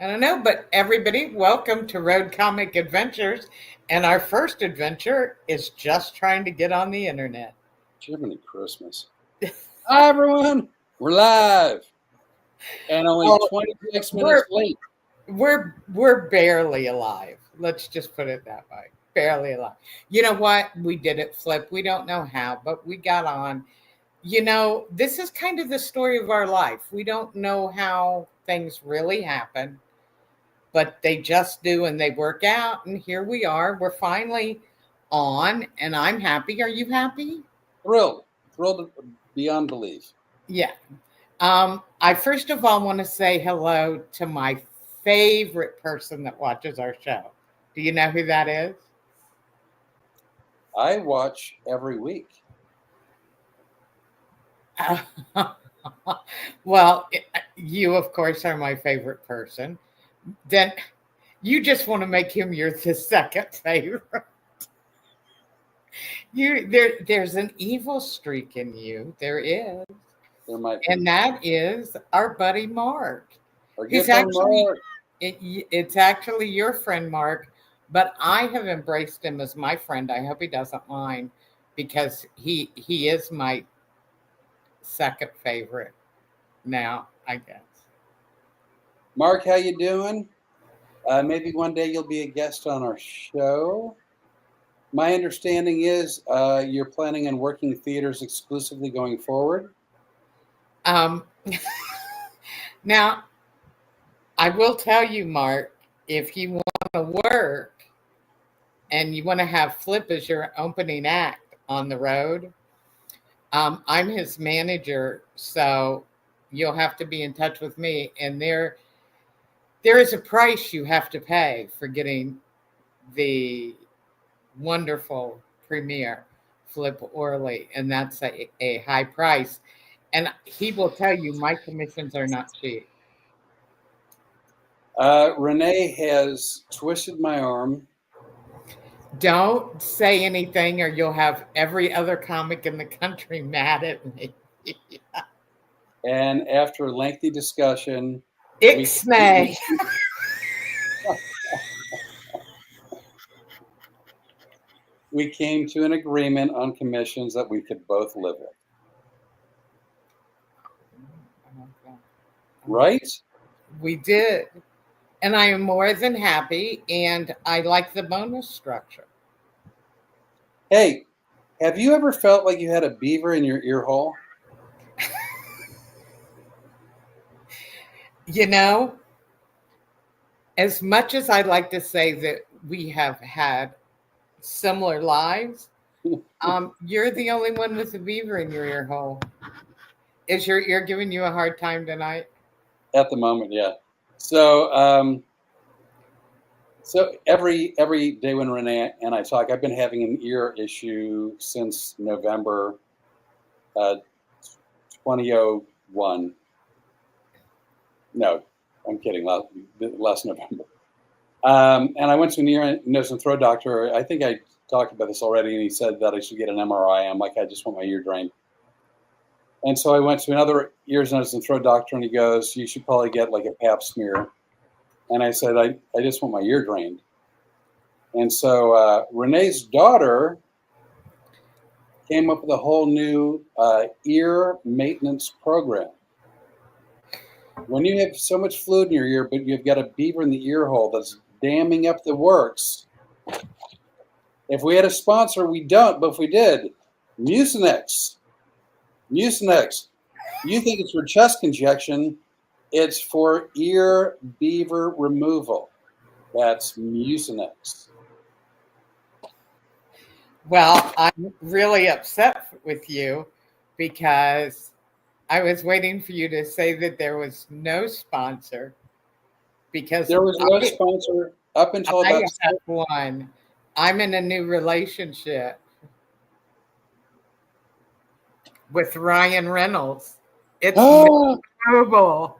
I don't know, but everybody, welcome to Road Comic Adventures. And our first adventure is just trying to get on the internet. Jiminy Christmas. Hi, everyone. We're live. And only Well, 26 we're minutes late. we're barely alive. Let's just put it that way. Barely alive. You know what? We did it, Flip. We don't know how, but we got on. This is kind of the story of our life. We don't know how things really happen, but they just do and they work out. And here we are. We're finally on, and I'm happy. Are you happy? Thrilled. Thrilled beyond belief. Yeah. I first of all want to say hello to my favorite person that watches our show. Do you know who that is? I watch every week. Well, you, of course, are my favorite person. Then you just want to make him the second favorite. There's an evil streak in you. There is. They're my And that is our buddy Mark. our good He's friend actually Mark. it's actually your friend Mark, but I have embraced him as my friend. I hope he doesn't mind because he is my second favorite now, I guess. Mark, how you doing? Maybe one day you'll be a guest on our show. My understanding is you're planning on working theaters exclusively going forward. Um, now I will tell you, Mark, if you want to work and you want to have Flip as your opening act on the road, I'm his manager, so you'll have to be in touch with me. And there is a price you have to pay for getting the wonderful premiere, Flip Orley, and that's a high price. And he will tell you my commissions are not cheap. Renee has twisted my arm. Don't say anything, or you'll have every other comic in the country mad at me. And after a lengthy discussion, Icksnay. we came to an agreement on commissions that we could both live with. Right? We did. And I am more than happy, and I like the bonus structure. Hey, have you ever felt like you had a beaver in your ear hole? You know, as much as I like to say that we have had similar lives, you're the only one with a beaver in your ear hole. Is your ear giving you a hard time tonight? At the moment, yeah. So every day when Renee and I talk, I've been having an ear issue since November 2001. No, I'm kidding. Last November. And I went to an ear, nose, and throat doctor. I think I talked about this already, and he said that I should get an MRI. I'm like, I just want my ear drained. And so I went to another ears, nose, and throat doctor, and he goes, you should probably get like a pap smear. And I said, I just want my ear drained. And so Renee's daughter came up with a whole new ear maintenance program. When you have so much fluid in your ear, but you've got a beaver in the ear hole that's damming up the works. If we had a sponsor, we don't, but if we did, Mucinex. Mucinex. You think it's for chest congestion, it's for ear beaver removal. That's Mucinex. Well, I'm really upset with you because I was waiting for you to say that there was no sponsor because there was no sponsor up until I about have one. I'm in a new relationship with Ryan Reynolds. It's terrible.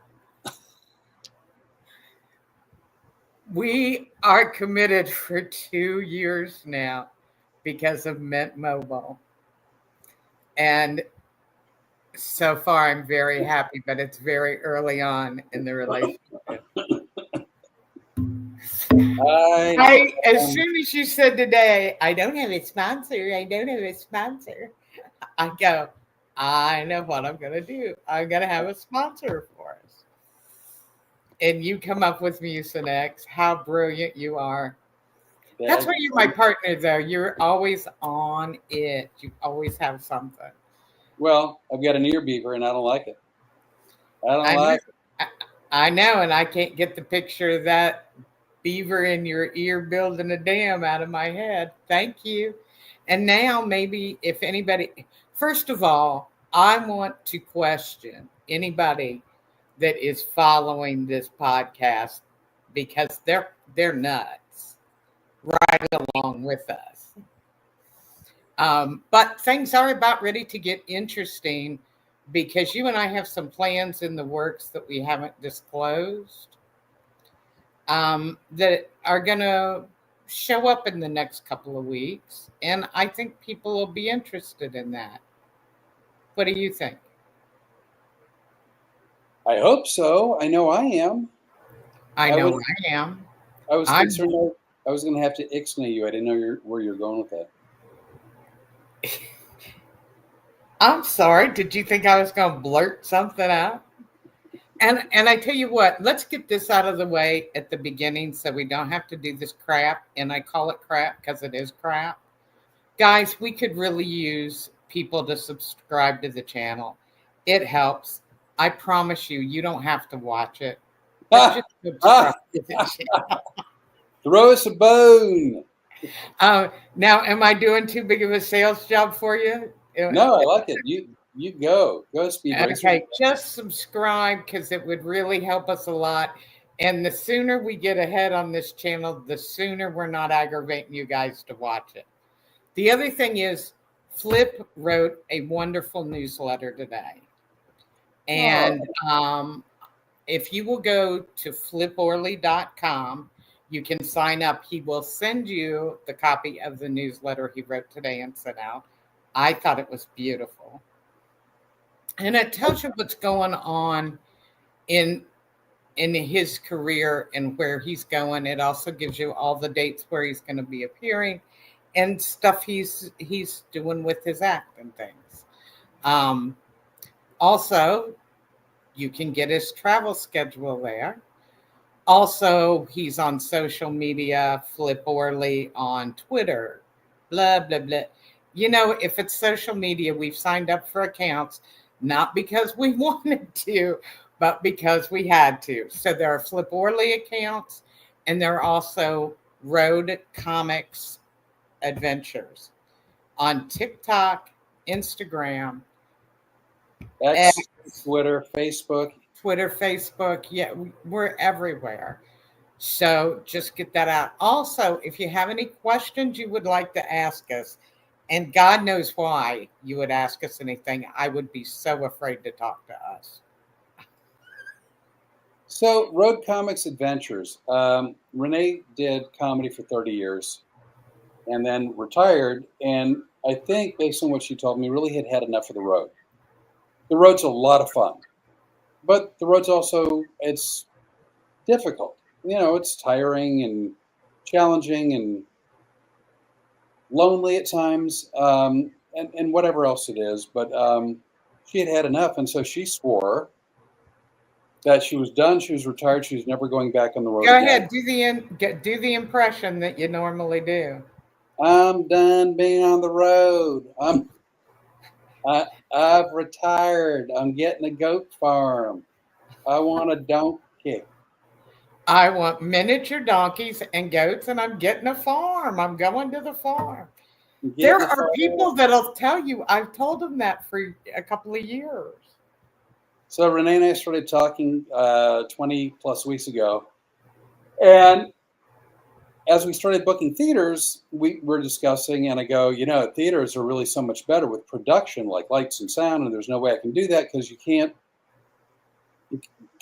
We are committed for 2 years now because of Mint Mobile. And so far, I'm very happy, but it's very early on in the relationship. As soon as you said today, I don't have a sponsor, I go, I know what I'm going to do. I'm going to have a sponsor for us. And you come up with Mucinex. How brilliant you are. That's why you're my partner, though. You're always on it. You always have something. Well, I've got an ear beaver, and I don't like it. I know, and I can't get the picture of that beaver in your ear building a dam out of my head. Thank you. And now maybe if anybody, first of all, I want to question anybody that is following this podcast because they're nuts right along with us. But things are about ready to get interesting because you and I have some plans in the works that we haven't disclosed that are going to show up in the next couple of weeks. And I think people will be interested in that. What do you think? I hope so. I know I am. I am. I was concerned I was going to have to Ixnay you. I didn't know where you're going with that. I'm sorry. Did you think I was going to blurt something out? And I tell you what, let's get this out of the way at the beginning so we don't have to do this crap. And I call it crap because it is crap. Guys, we could really use people to subscribe to the channel. It helps. I promise you, you don't have to watch it. Just subscribe to the channel. Throw us a bone. Now, am I doing too big of a sales job for you? No, I like it. You go Speed Racer. Okay, just subscribe because it would really help us a lot. And the sooner we get ahead on this channel, the sooner we're not aggravating you guys to watch it. The other thing is, Flip wrote a wonderful newsletter today. And if you will go to fliporley.com, you can sign up. He will send you the copy of the newsletter he wrote today and sent out. I thought it was beautiful. And it tells you what's going on in his career and where he's going. It also gives you all the dates where he's going to be appearing and stuff he's doing with his act and things. Also, you can get his travel schedule there. Also, he's on social media, Flip Orley on Twitter, blah, blah, blah. You know, if it's social media, we've signed up for accounts, not because we wanted to, but because we had to. So there are Flip Orley accounts, and there are also Road Comics Adventures on TikTok, Instagram, X, Twitter, Facebook. Yeah, we're everywhere. So just get that out. Also, if you have any questions you would like to ask us, and God knows why you would ask us anything, I would be so afraid to talk to us. So, Road Comics Adventures. Renee did comedy for 30 years and then retired. And I think, based on what she told me, really had enough of the road. The road's a lot of fun, but the road's also, it's difficult. You know, it's tiring and challenging and lonely at times, and whatever else it is. But she had enough, and so she swore that she was done. She was retired. She was never going back on the road. Go ahead, do the impression that you normally do. I'm done being on the road. I've retired. I'm getting a goat farm. I want a donkey. I want miniature donkeys and goats, and I'm getting a farm. I'm going to the farm. There are people that'll tell you. I've told them that for a couple of years. So Renee and I started talking 20 plus weeks ago. And as we started booking theaters, we were discussing, and I go, you know, theaters are really so much better with production, like lights and sound, and there's no way I can do that because you can't.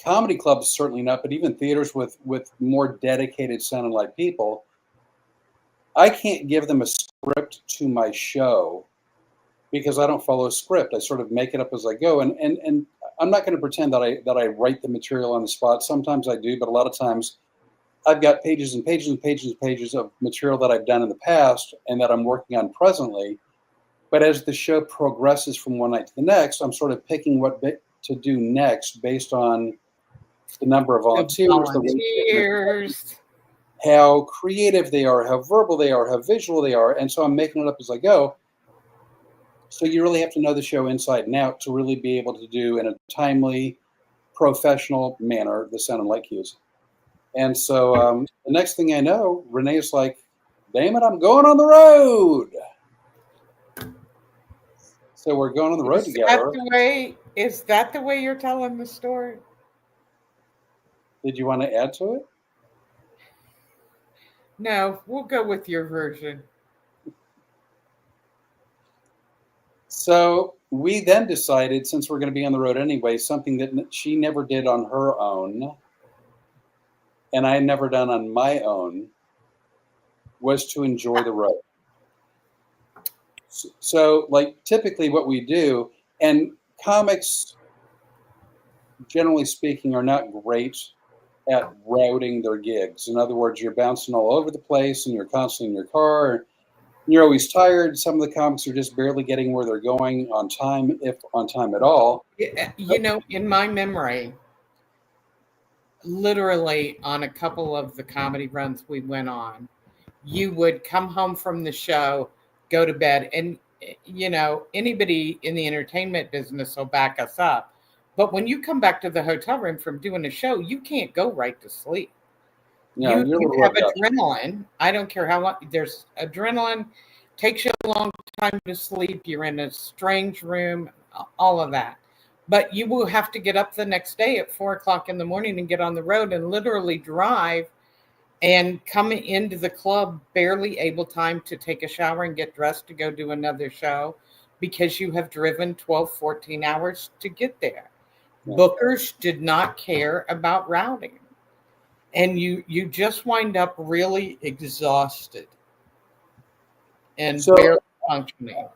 Comedy clubs certainly not, but even theaters with more dedicated sound and light people, I can't give them a script to my show because I don't follow a script. I sort of make it up as I go, and I'm not going to pretend that I write the material on the spot. Sometimes I do, but a lot of times I've got pages and pages and pages and pages of material that I've done in the past and that I'm working on presently. But as the show progresses from one night to the next, I'm sort of picking what to do next based on the number of volunteers, how creative they are, how verbal they are, how visual they are. And so I'm making it up as I go. So you really have to know the show inside and out to really be able to do in a timely, professional manner the sound and light cues. And so the next thing I know, Renee's like, damn it, I'm going on the road. So we're going on the road together. Is that the way you're telling the story? Did you want to add to it? No, we'll go with your version. So we then decided, since we're going to be on the road anyway, something that she never did on her own, and I had never done on my own, was to enjoy the road. So, like, typically what we do, and comics, generally speaking, are not great at routing their gigs. In other words, you're bouncing all over the place and you're constantly in your car. You're always tired. Some of the comics are just barely getting where they're going on time, if on time at all. You know, in my memory, literally on a couple of the comedy runs we went on, you would come home from the show, go to bed, and you know, anybody in the entertainment business will back us up. But when you come back to the hotel room from doing a show, you can't go right to sleep. No, you have adrenaline. I don't care how long. There's adrenaline. Takes you a long time to sleep. You're in a strange room. All of that. But you will have to get up the next day at 4:00 in the morning and get on the road and literally drive and come into the club barely able time to take a shower and get dressed to go do another show because you have driven 12, 14 hours to get there. Yeah. Bookers did not care about routing. And you just wind up really exhausted and barely functioning.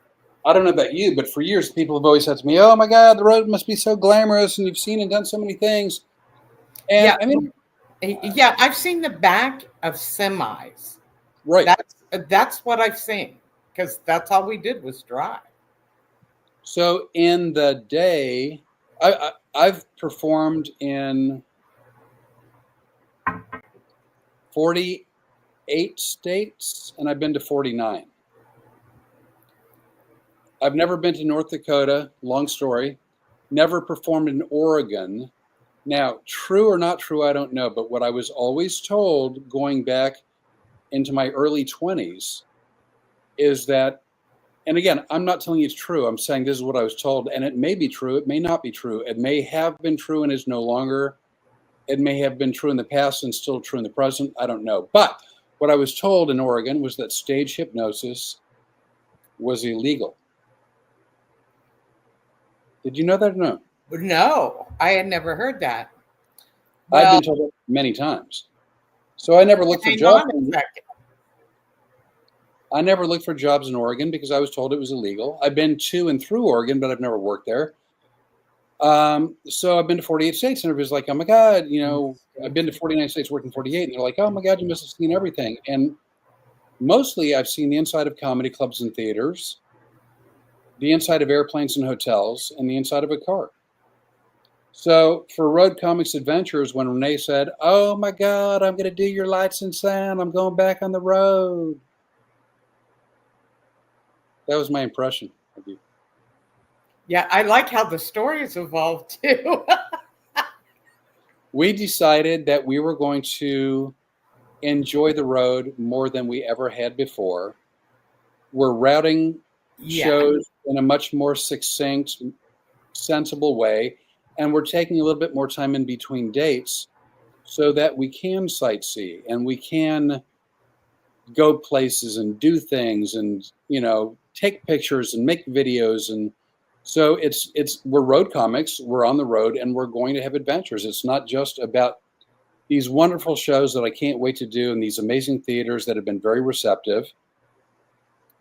I don't know about you, but for years people have always said to me, "Oh my God, the road must be so glamorous, and you've seen and done so many things." And yeah, I mean, yeah, I've seen the back of semis. Right. That's what I've seen because that's all we did was drive. So in the day, I've performed in 48 states, and I've been to 49. I've never been to North Dakota, long story. Never performed in Oregon. Now, true or not true, I don't know. But what I was always told going back into my early 20s is that, and again, I'm not telling you it's true. I'm saying this is what I was told, and it may be true. It may not be true. It may have been true and is no longer. It may have been true in the past and still true in the present. I don't know. But what I was told in Oregon was that stage hypnosis was illegal. Did you know that or no? No, I had never heard that. Well, I've been told it many times. So I never looked for jobs. I never looked for jobs in Oregon because I was told it was illegal. I've been to and through Oregon, but I've never worked there. So I've been to 48 states, and everybody's like, "Oh my God, you know, I've been to 49 states, working 48," and they're like, "Oh my God, you must have seen everything." And mostly, I've seen the inside of comedy clubs and theaters, the inside of airplanes and hotels, and the inside of a car. So for Road Comics Adventures, when Renee said, "Oh my God, I'm going to do your lights and sound. I'm going back on the road," that was my impression of you. Yeah, I like how the story has evolved too. We decided that we were going to enjoy the road more than we ever had before. We're routing shows in a much more succinct, sensible way, and we're taking a little bit more time in between dates so that we can sightsee and we can go places and do things and, you know, take pictures and make videos. And so we're road comics, we're on the road, and we're going to have adventures. It's not just about these wonderful shows that I can't wait to do in these amazing theaters that have been very receptive,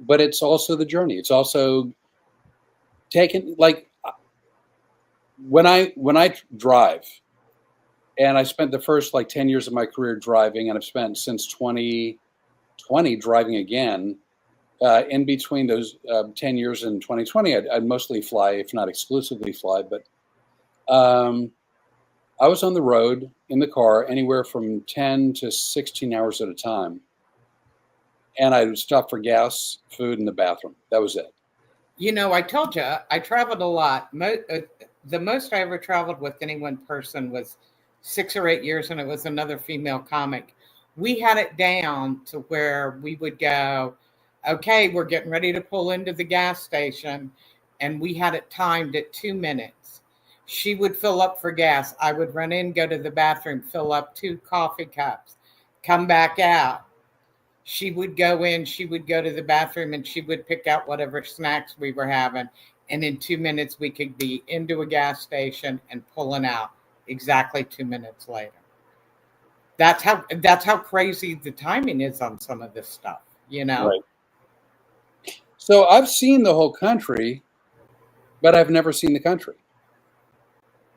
but it's also the journey. It's also taking, like, when I drive And I spent the first like 10 years of my career driving, and I've spent since 2020 driving again. In between those 10 years and 2020, I'd mostly fly, if not exclusively fly. But I was on the road in the car anywhere from 10 to 16 hours at a time. And I would stop for gas, food, and the bathroom. That was it. You know, I told you I traveled a lot. The most I ever traveled with any one person was 6 or 8 years, and it was another female comic. We had it down to where we would go, okay, we're getting ready to pull into the gas station, and we had it timed at 2 minutes. She would fill up for gas. I would run in, go to the bathroom, fill up 2 coffee cups, come back out. She would go in, she would go to the bathroom, and she would pick out whatever snacks we were having. And in 2 minutes, we could be into a gas station and pulling out exactly 2 minutes later. That's how crazy the timing is on some of this stuff, you know? Right. So I've seen the whole country, but I've never seen the country.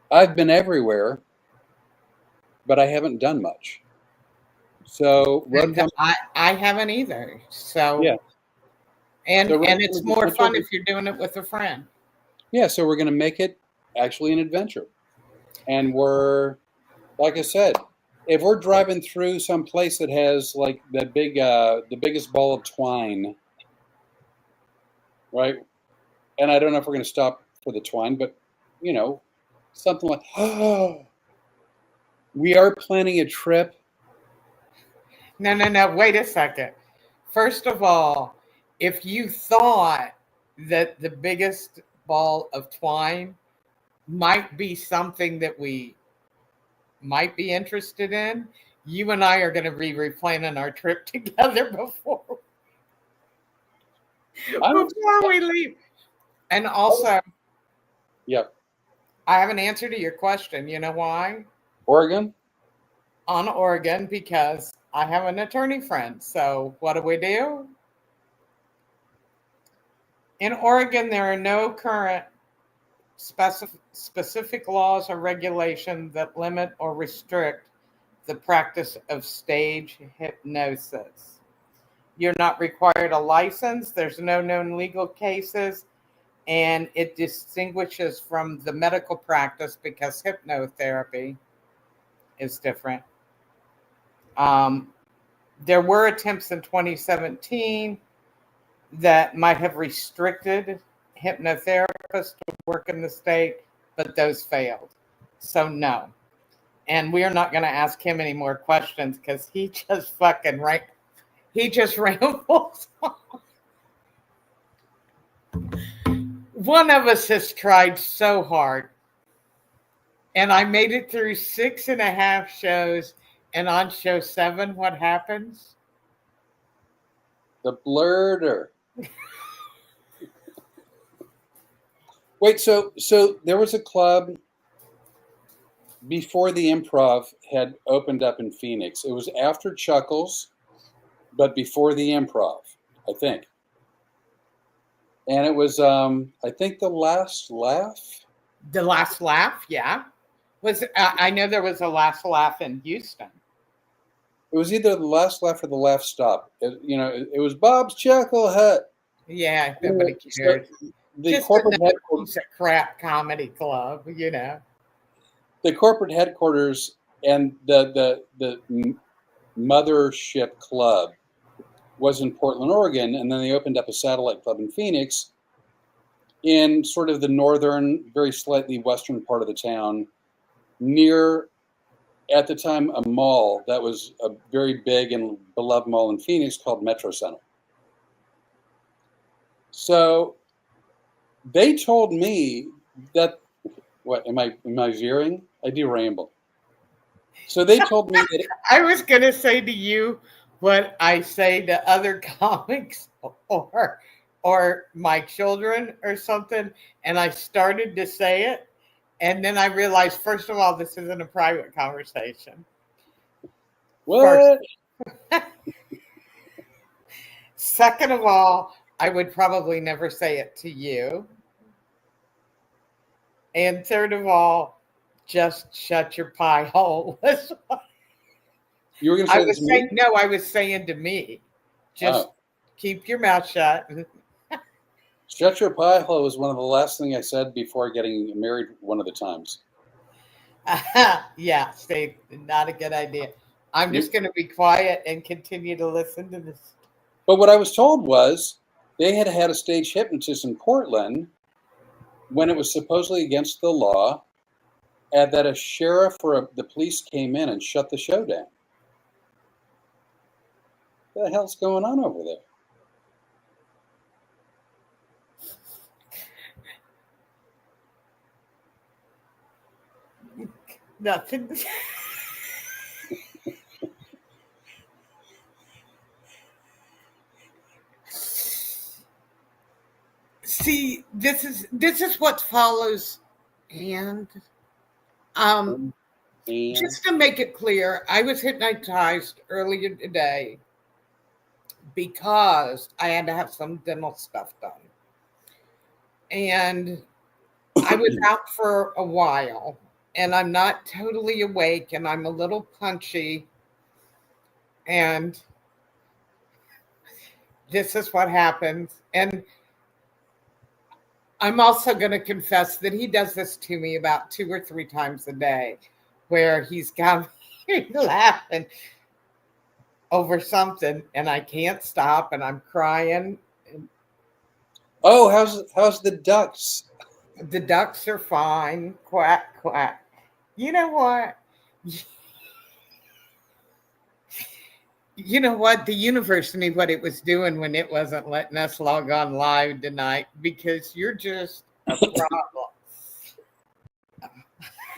I've been everywhere, but I haven't done much. So I haven't either. So yeah, and so it's more fun if you're doing it with a friend. Yeah, so we're going to make it actually an adventure, and we're, like I said, if we're driving through some place that has like the biggest ball of twine, right? And I don't know if we're going to stop for the twine, but you know, something like, oh, we are planning a trip. No. Wait a second. First of all, if you thought that the biggest ball of twine might be something that we might be interested in, you and I are going to be replanning our trip together before we leave. And also, yeah, I have an answer to your question. You know why? Oregon? On Oregon, because I have an attorney friend. So what do? In Oregon, there are no current specific laws or regulations that limit or restrict the practice of stage hypnosis. You're not required a license. There's no known legal cases, and it distinguishes from the medical practice because hypnotherapy is different. There were attempts in 2017 that might have restricted hypnotherapists to work in the state, but those failed. So no. And we are not going to ask him any more questions because he just he just rambles. One of us has tried so hard, and I made it through 6.5 shows. And on show 7, what happens? The Blurter. Wait, so there was a club before the Improv had opened up in Phoenix. It was after Chuckles, but before the Improv, I think. And it was, I think, The Last Laugh. The Last Laugh, yeah. I know there was a Last Laugh in Houston. It was either The Last Laugh or The Laugh Stop. It was Bob's Chuckle Hut. Yeah, nobody cares. The just corporate headquarters, a crap comedy club, you know. The corporate headquarters and the mothership club was in Portland, Oregon, and then they opened up a satellite club in Phoenix, in sort of the northern, very slightly western part of the town, near, at the time, a mall that was a very big and beloved mall in Phoenix called Metro Center. So they told me that, what, am I veering? I do ramble. So they told me that I was going to say to you what I say to other comics or my children or something, and I started to say it, and then I realized, first of all, this isn't a private conversation. What? Second of all, I would probably never say it to you. And third of all, Just shut your pie hole. You were going to say this to me? No, I was saying to me, just keep your mouth shut. Shut your pie hole was one of the last things I said before getting married one of the times. Yeah, Steve, not a good idea. I'm just going to be quiet and continue to listen to this. But what I was told was they had a stage hypnotist in Portland when it was supposedly against the law, and that a sheriff or the police came in and shut the show down. What the hell's going on over there? Nothing. See, this is what follows, and just to make it clear, I was hypnotized earlier today because I had to have some dental stuff done, and I was out for a while, and I'm not totally awake, and I'm a little punchy, and this is what happens. And I'm also going to confess that he does this to me about 2 or 3 times a day, where he's got me laughing over something, and I can't stop, and I'm crying. Oh, how's the ducks? The ducks are fine. Quack, quack. You know what? You know what? The universe knew what it was doing when it wasn't letting us log on live tonight, because you're just a problem.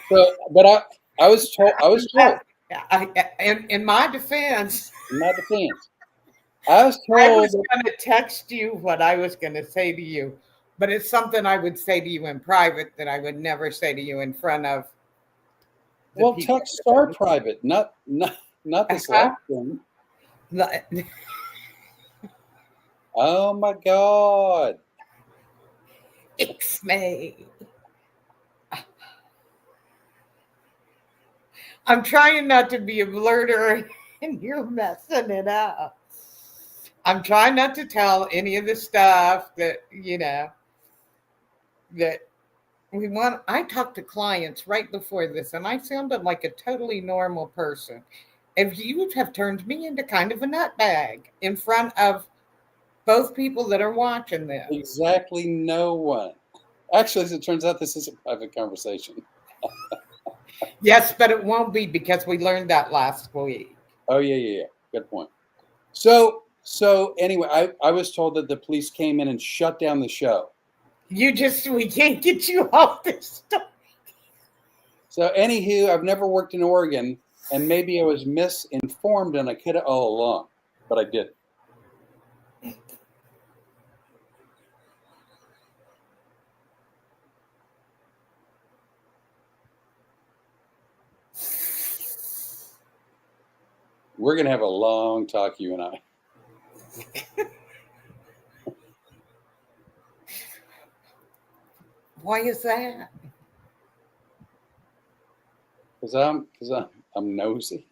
So, but I was told. In my defense, I was told. I was going to text you what I was going to say to you, but it's something I would say to you in private that I would never say to you in front of. Well, texts are private, not this last one. Oh my God! Icksnay. I'm trying not to be a blurter, and you're messing it up. I'm trying not to tell any of the stuff that that we want. I talked to clients right before this, and I sounded like a totally normal person. If you have turned me into kind of a nutbag in front of both people that are watching this. Exactly, no one. Actually, as it turns out, this is a private conversation. Yes, but it won't be, because we learned that last week. Oh, yeah. Good point. So anyway, I was told that the police came in and shut down the show. We can't get you off this stuff. So anywho, I've never worked in Oregon, and maybe I was misinformed, and I could have all along, but I didn't. We're going to have a long talk, you and I. Why is that? Because I'm nosy.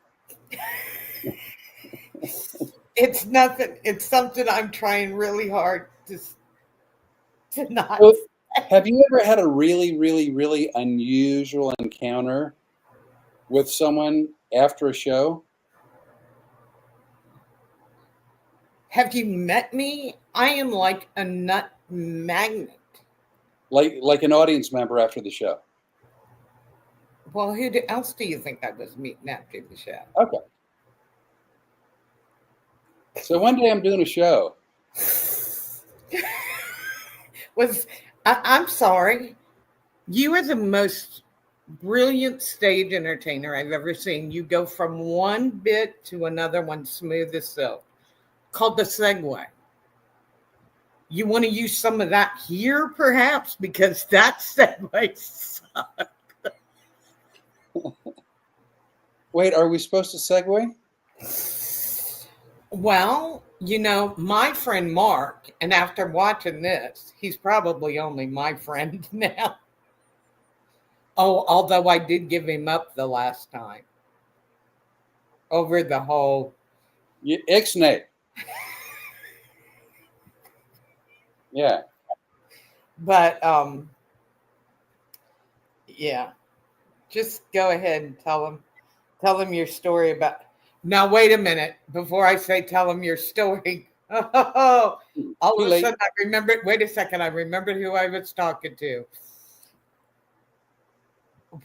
It's nothing. It's something I'm trying really hard to not. So, have you ever had a really, really, really unusual encounter with someone after a show? Have you met me? I am like a nut magnet. Like an audience member after the show. Well, who else do you think I was meeting after the show? Okay. So one day I'm doing a show. I'm sorry. You are the most brilliant stage entertainer I've ever seen. You go from one bit to another one smooth as silk. Called the segue. You want to use some of that here, perhaps? Because that segue sucks. Wait, are we supposed to segue? Well, my friend Mark, and after watching this, he's probably only my friend now. Oh, although I did give him up the last time over the whole. Ixnay. Yeah. But yeah, just go ahead and tell them your story about. Now wait a minute before I say tell them your story. Oh, all Too of a late. sudden I remembered. Wait a second, I remembered who I was talking to.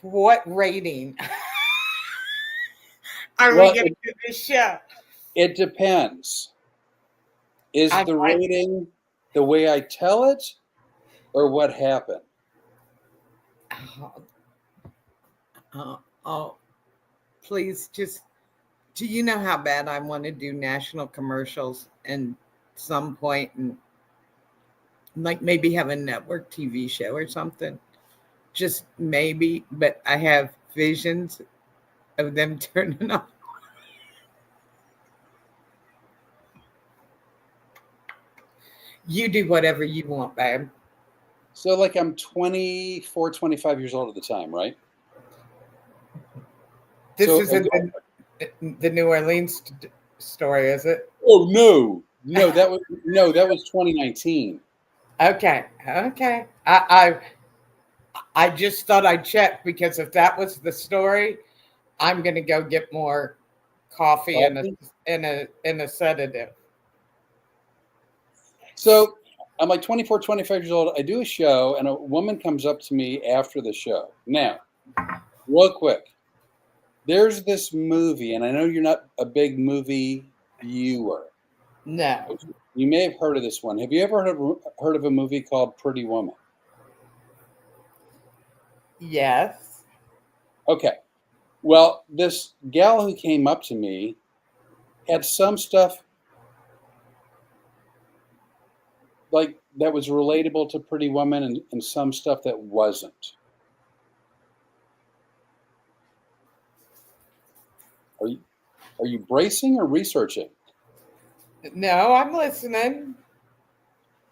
What rating are we Well, going to do this show? it depends. Is I, the I rating the way I tell it or what happened? oh, oh, please just. Do you know how bad I want to do national commercials and some point and like maybe have a network TV show or something? Just maybe, but I have visions of them turning on. You do whatever you want, babe. So, like, I'm 24, 25 years old at the time, right? This So, isn't the New Orleans story, is it? oh no, that was 2019. Okay, okay. I just thought I'd check because if that was the story, I'm gonna go get more coffee and Coffee? a sedative. So I'm like 24, 25 years old. I do a show, and a woman comes up to me after the show. Now, real quick, there's this movie, and I know you're not a big movie viewer. No. You may have heard of this one. Have you ever heard of a movie called Pretty Woman? Yes. Okay. Well, this gal who came up to me had some stuff like that was relatable to Pretty Woman and some stuff that wasn't. Are you bracing or researching? No, I'm listening.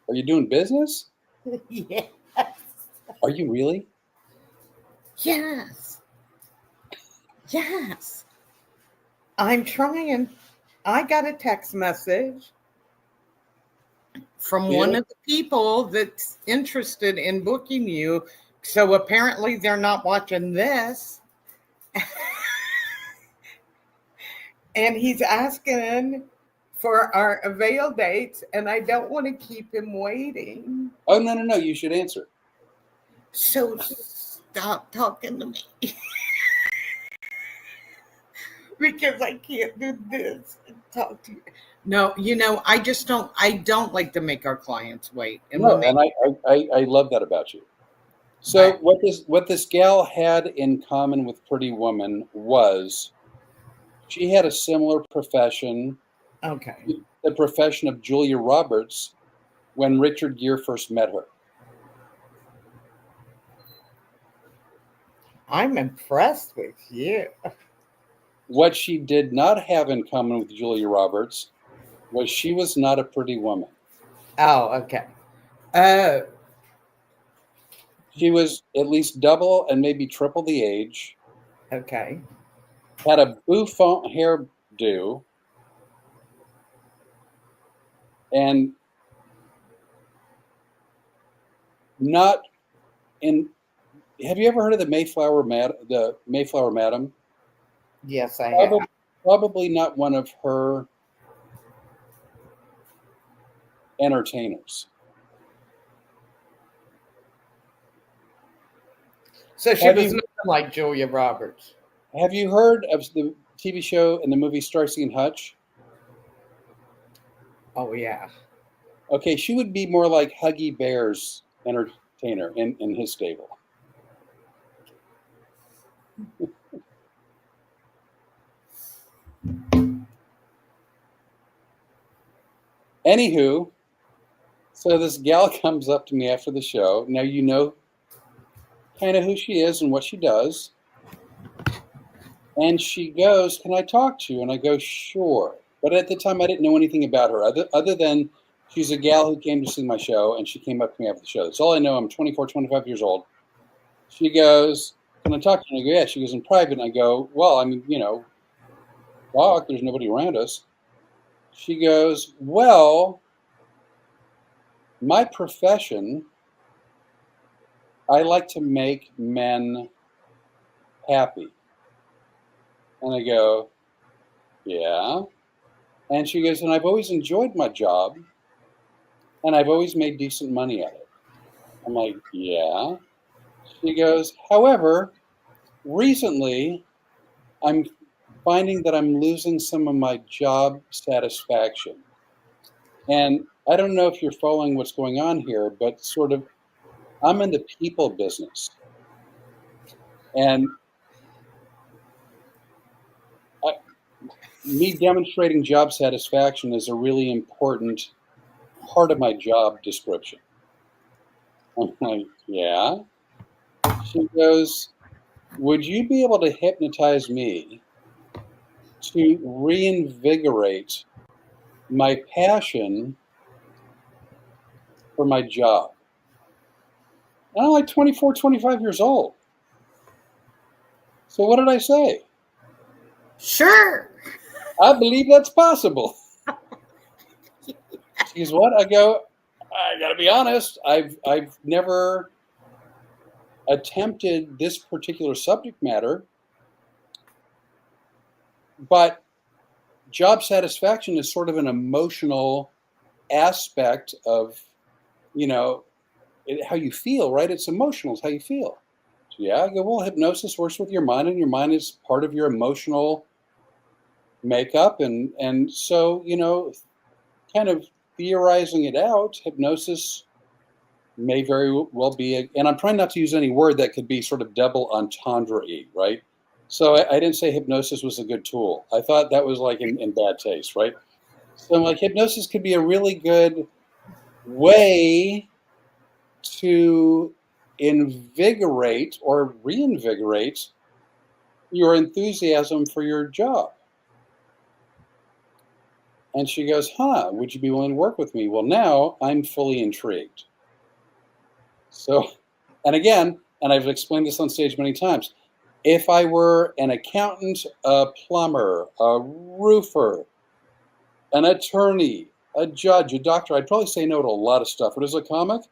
Are you doing business? Yes. Are you really? Yes. Yes. I'm trying. I got a text message from Yeah. one of the people that's interested in booking you. So apparently they're not watching this. And he's asking for our avail dates, and I don't want to keep him waiting. Oh no, you should answer. So stop talking to me. Because I can't do this and talk to you. No, I don't like to make our clients wait. And No, when and I love that about you. So what this gal had in common with Pretty Woman was she had a similar profession, okay. the profession of Julia Roberts, when Richard Gere first met her. I'm impressed with you. What she did not have in common with Julia Roberts was she was not a pretty woman. Oh, okay. Oh, She was at least double and maybe triple the age, okay. had a bouffant hairdo, and not in. Have you ever heard of the Mayflower Madam? Yes, I have. Probably not one of her entertainers. So she Have was you nothing like Julia Roberts. have you heard of the TV show and the movie Starsky and Hutch? Oh, yeah. Okay, she would be more like Huggy Bear's entertainer in his stable. Anywho, so this gal comes up to me after the show. Now you know kind of who she is and what she does. And she goes, "Can I talk to you?" And I go, "Sure." But at the time, I didn't know anything about her other than she's a gal who came to see my show, and she came up to me after the show. That's all I know. I'm 24, 25 years old. She goes, Can I talk to you? And I go, yeah. She goes, in private. And I go, well, I mean, doc, there's nobody around us. She goes, well, my profession, I like to make men happy. And I go, yeah. And she goes, and I've always enjoyed my job, and I've always made decent money at it. I'm like, yeah. She goes, however, recently I'm finding that I'm losing some of my job satisfaction. And I don't know if you're following what's going on here, but sort of I'm in the people business. And me demonstrating job satisfaction is a really important part of my job description. I'm like, yeah. She goes, would you be able to hypnotize me to reinvigorate my passion for my job? And I'm like 24, 25 years old. So what did I say? Sure. I believe that's possible. She's what? I go, I gotta be honest, I've never attempted this particular subject matter, but job satisfaction is sort of an emotional aspect of, how you feel, right? It's emotional, it's how you feel. So yeah, I go, well, hypnosis works with your mind, and your mind is part of your emotional makeup. And so, kind of theorizing it out, hypnosis may very well be, and I'm trying not to use any word that could be sort of double entendre-y, right? So I didn't say hypnosis was a good tool. I thought that was like in bad taste, right? So I'm like, hypnosis could be a really good way to invigorate or reinvigorate your enthusiasm for your job. And she goes, would you be willing to work with me? Well, now I'm fully intrigued. So, and again, and I've explained this on stage many times, if I were an accountant, a plumber, a roofer, an attorney, a judge, a doctor, I'd probably say no to a lot of stuff. But as a comic,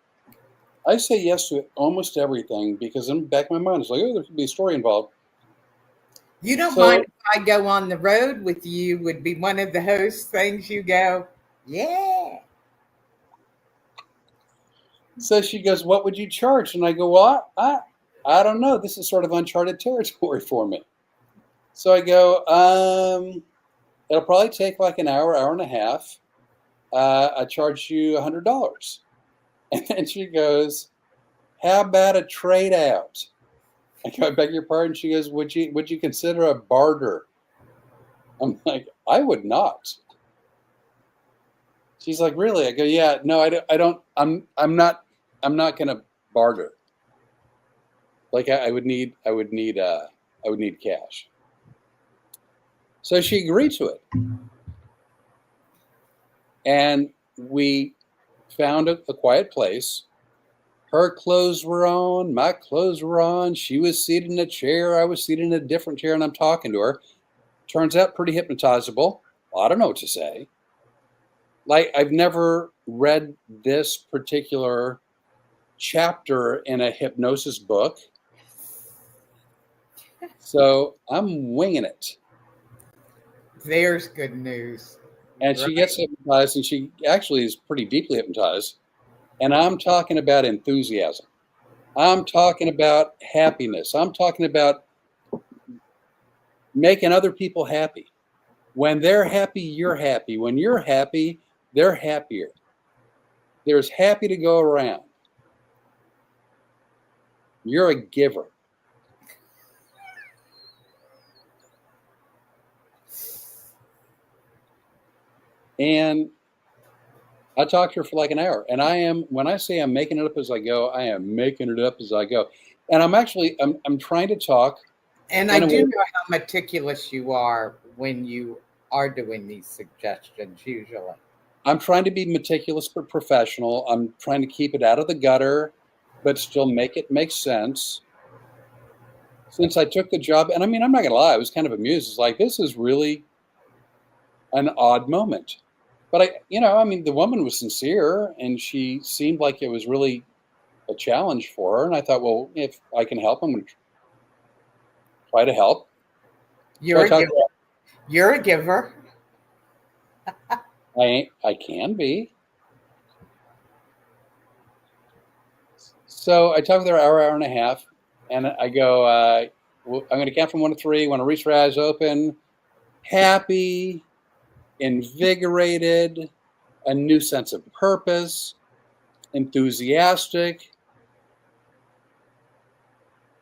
I say yes to almost everything because in the back of my mind, it's like, oh, there could be a story involved. You don't mind if I go on the road with you? Would be one of the host things you go, yeah. So she goes, what would you charge? And I go, well, I don't know. This is sort of uncharted territory for me. So I go, it'll probably take like an hour, hour and a half. I charge you $100. And then she goes, how about a trade out? I go, I beg your pardon. She goes, would you consider a barter? I'm like, I would not. She's like, really? I go, yeah, no, I'm not going to barter. Like I would need cash. So she agreed to it. And we found a quiet place. Her clothes were on, my clothes were on. She was seated in a chair. I was seated in a different chair, and I'm talking to her. Turns out pretty hypnotizable. Well, I don't know what to say. Like, I've never read this particular chapter in a hypnosis book. So I'm winging it. There's good news. And she gets hypnotized, and she actually is pretty deeply hypnotized. And I'm talking about enthusiasm. I'm talking about happiness. I'm talking about making other people happy. When they're happy, you're happy. When you're happy, they're happier. There's happy to go around. You're a giver. And I talked to her for like an hour. And when I say I'm making it up as I go, I am making it up as I go. And I'm trying to talk. And I do know how meticulous you are when you are doing these suggestions, usually. I'm trying to be meticulous but professional. I'm trying to keep it out of the gutter, but still make it make sense. since I took the job, and I mean, I'm not gonna lie, I was kind of amused. It's like, this is really an odd moment. But I mean, the woman was sincere, and she seemed like it was really a challenge for her. And I thought, well, if I can help, I'm going to try to help. So You're a giver. You're a giver. I can be. So I talked with her hour and a half, and I go, I'm going to count from 1 to 3. Want to reach her eyes open, happy, invigorated, a new sense of purpose, enthusiastic.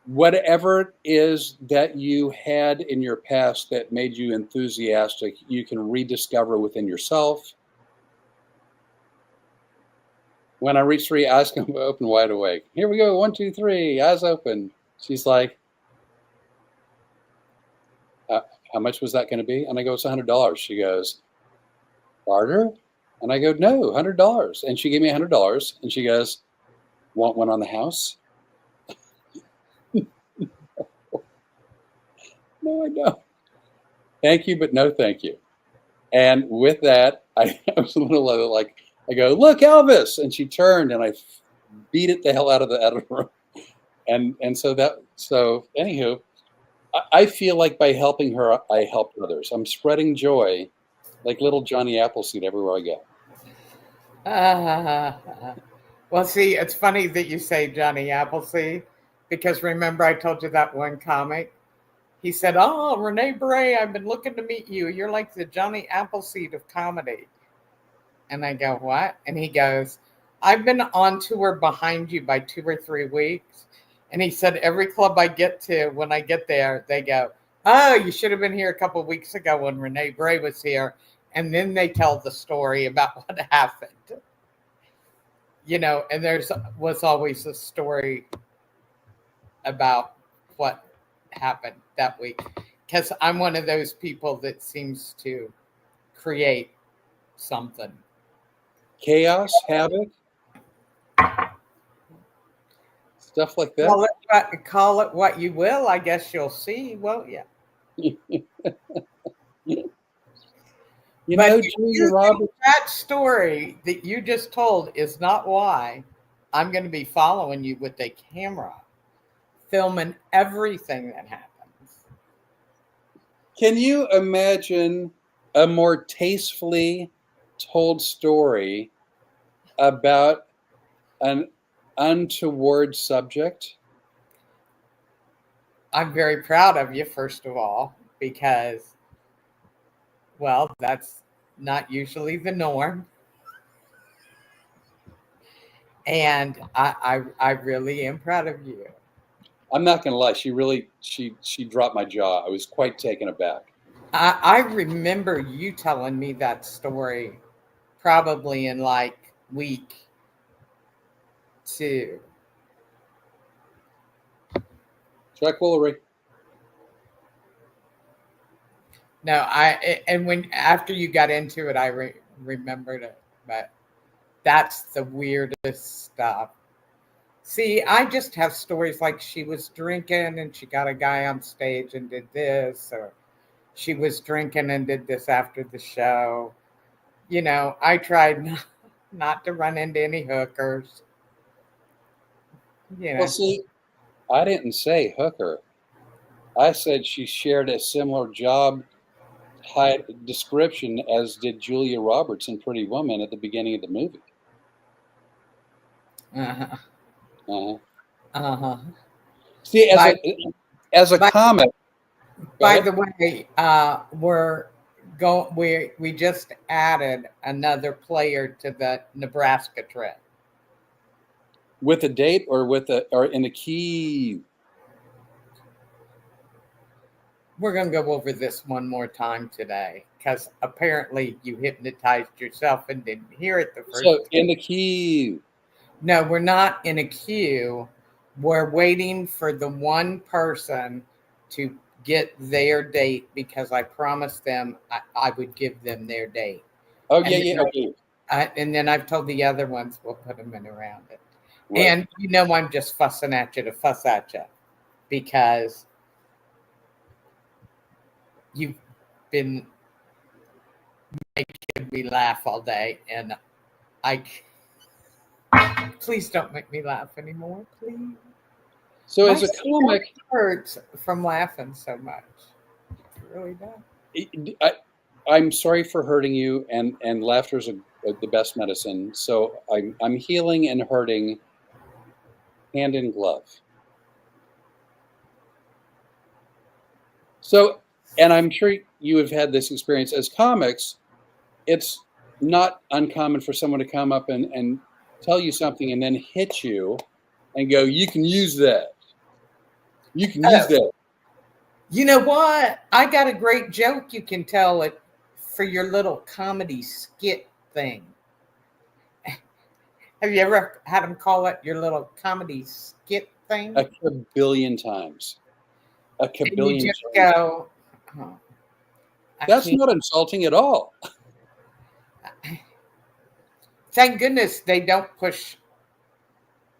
Whatever it is that you had in your past that made you enthusiastic, you can rediscover within yourself. When I reach 3, eyes come open wide awake. Here we go. 1, 2, 3, eyes open. She's like, how much was that going to be? And I go, it's $100. She goes, barter? And I go, no, $100. And she gave me $100. And she goes, want one on the house? No, I don't. Thank you, but no thank you. And with that, I was a little like, I go, look, Elvis. And she turned, and I beat it the hell out of the room. And so anywho, I feel like by helping her, I helped others. I'm spreading joy like little Johnny Appleseed everywhere I go. Well, see, it's funny that you say Johnny Appleseed, because remember I told you that one comic? He said, oh, Renee Bray, I've been looking to meet you. You're like the Johnny Appleseed of comedy. And I go, what? And he goes, I've been on tour behind you by 2 or 3 weeks. And he said, every club I get to, when I get there, they go, oh, you should have been here a couple of weeks ago when Renee Bray was here. And then they tell the story about what happened. And was always a story about what happened that week. Because I'm one of those people that seems to create something. Chaos, havoc, stuff like that. Call it what you will. I guess you'll see, won't you? Julia Roberts, that story that you just told is not why I'm going to be following you with a camera, filming everything that happens. Can you imagine a more tastefully told story about an untoward subject? I'm very proud of you, first of all, because, well, that's not usually the norm. And I really am proud of you. I'm not going to lie. She dropped my jaw. I was quite taken aback. I remember you telling me that story probably in like week 2. Chuck Woolery. No, after you got into it, I remembered it, but that's the weirdest stuff. See, I just have stories like she was drinking and she got a guy on stage and did this, or she was drinking and did this after the show. I tried not to run into any hookers. Well, see, I didn't say hooker. I said she shared a similar job description as did Julia Roberts in Pretty Woman at the beginning of the movie. Uh-huh. Uh-huh. Uh-huh. See, as a comic. By the way, we just added another player to the Nebraska trip. With a date or in the key? We're going to go over this one more time today because apparently you hypnotized yourself and didn't hear it the first time. So in the queue. No, we're not in a queue. We're waiting for the one person to get their date because I promised them I would give them their date. Oh, yeah. Okay. And then I've told the other ones we'll put them in around it. Right. And I'm just fussing at you to fuss at you because You've been making me laugh all day, and I please don't make me laugh anymore, please. So My as a stomach comic, hurts from laughing so much. It really does. I'm sorry for hurting you, and laughter is the best medicine. So I'm healing and hurting hand in glove. So, and I'm sure you have had this experience as comics. It's not uncommon for someone to come up and tell you something and then hit you and go, "You can use that. You can use Oh, that." you know what? I got a great joke you can tell it for your little comedy skit thing. Have you ever had them call it your little comedy skit A thing? kabillion times. A And you kabillion just times. go, oh, I That's can't. not insulting at all. Thank goodness they don't push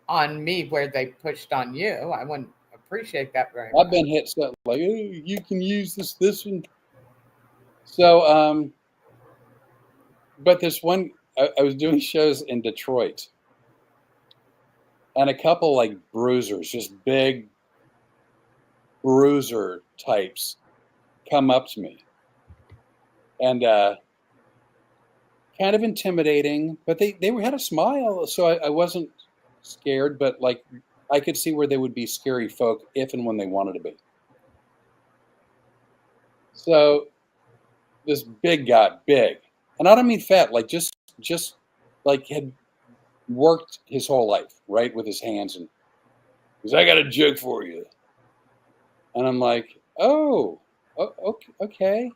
on me where they pushed on you. I wouldn't appreciate that very I've much. been hit something like, "Oh, you can use this one." So, but this one, I was doing shows in Detroit, and a couple like bruisers, just big bruiser types, come up to me, and kind of intimidating, but they had a smile, so I wasn't scared, but like I could see where they would be scary folk if and when they wanted to be. So this big guy, big, and I don't mean fat, like just like had worked his whole life, right, with his hands, and he's, "I got a joke for you," and I'm like, "Oh, okay,"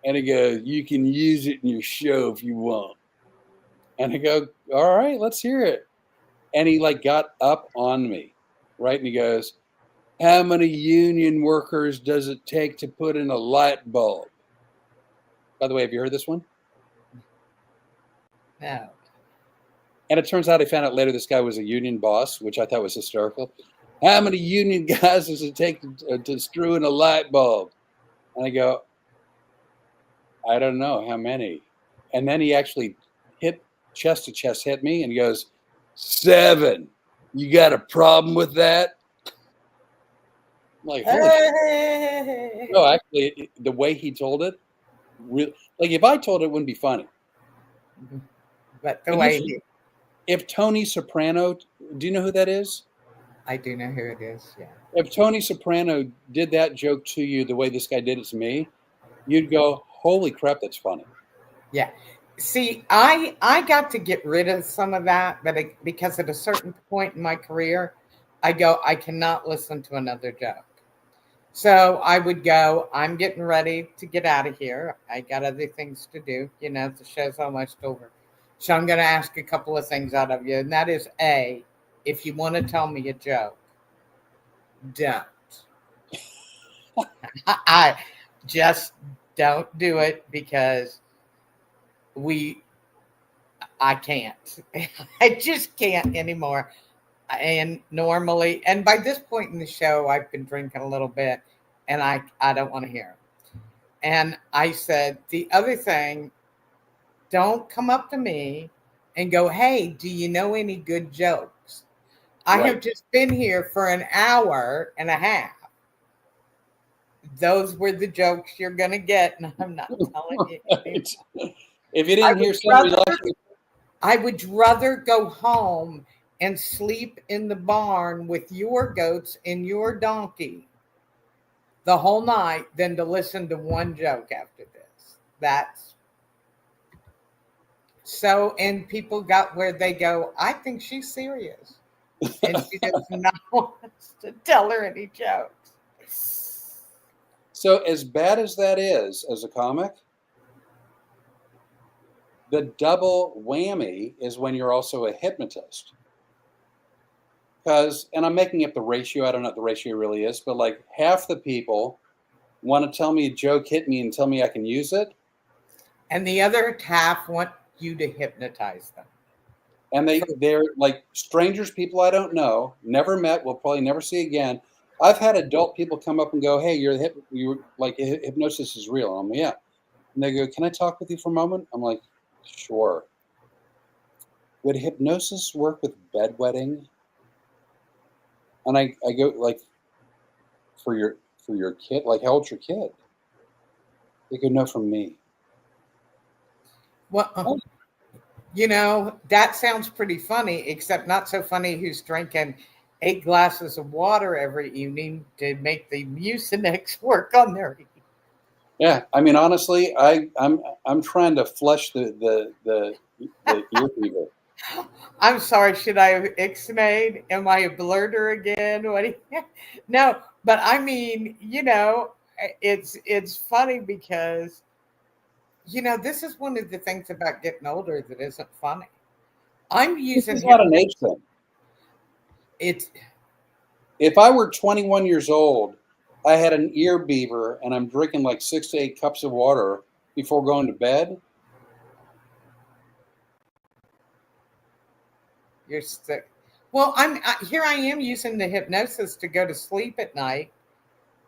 and he goes, "You can use it in your show if you want," and I go, "All right, let's hear it," and he like got up on me, right, and he goes, "How many union workers does it take to put in a light bulb?" By the way, have you heard this one? No. And it turns out I found out later this guy was a union boss, which I thought was hysterical. "How many union guys does it take to screw in a light bulb?" And I go, "I don't know how many." And then he actually hit chest to chest, hit me, and he goes, "7. You got a problem with that?" I'm like, holy shit. No, Hey! actually, the way he told it, like if I told it, it wouldn't be funny. But the But way he, if Tony Soprano, do you know who that is? I do know who it is. Yeah. If Tony Soprano did that joke to you the way this guy did it to me, you'd go, "Holy crap, that's funny." Yeah. See, I got to get rid of some of that, but because at a certain point in my career, I go, I cannot listen to another joke. So I would go, I'm getting ready to get out of here. I got other things to do. You know, the show's almost over. So I'm going to ask a couple of things out of you. And that is A, if you want to tell me a joke, don't. I just don't do it because we, I can't. I just can't anymore. And normally, and by this point in the show, I've been drinking a little bit and I don't want to hear it. And I said, the other thing, don't come up to me and go, hey, do you know any good jokes? I have Right. just been here for an hour and a half. Those were the jokes you're going to get. And I'm not telling you anymore. Right. If you I didn't would hear somebody rather, like you, I would rather go home and sleep in the barn with your goats and your donkey the whole night than to listen to one joke after this. That's so, and people got where they go, I think she's serious. And she does not want us to tell her any jokes. so as bad as that is as a comic, the double whammy is when you're also a hypnotist. Because, and I'm making up the ratio, I don't know what the ratio really is, but like half the people want to tell me a joke, hit me, and tell me I can use it. And the other half want you to hypnotize them. And they're like strangers, people I don't know, never met, will probably never see again. I've had adult people come up and go, "Hey, you're like hypnosis is real." I'm like, yeah, and they go, "Can I talk with you for a moment?" I'm like, "Sure." Would hypnosis work with bedwetting? And I go like for your kid, like how old's your kid? They go, "No, from me." Well, Oh, that sounds pretty funny, except not so funny who's drinking 8 glasses of water every evening to make the mucinex work on their. yeah. I mean, honestly, I'm trying to flush the ear fever. I'm sorry, should I have Ixnayed? Am I a blurter again? What do you, no, but I mean, it's funny because this is one of the things about getting older that isn't funny. I'm This using is not an age hypnosis. thing. It's If I were 21 years old, I had an ear beaver, and I'm drinking like 6 to 8 cups of water before going to bed. You're sick. Well, here. I am using the hypnosis to go to sleep at night,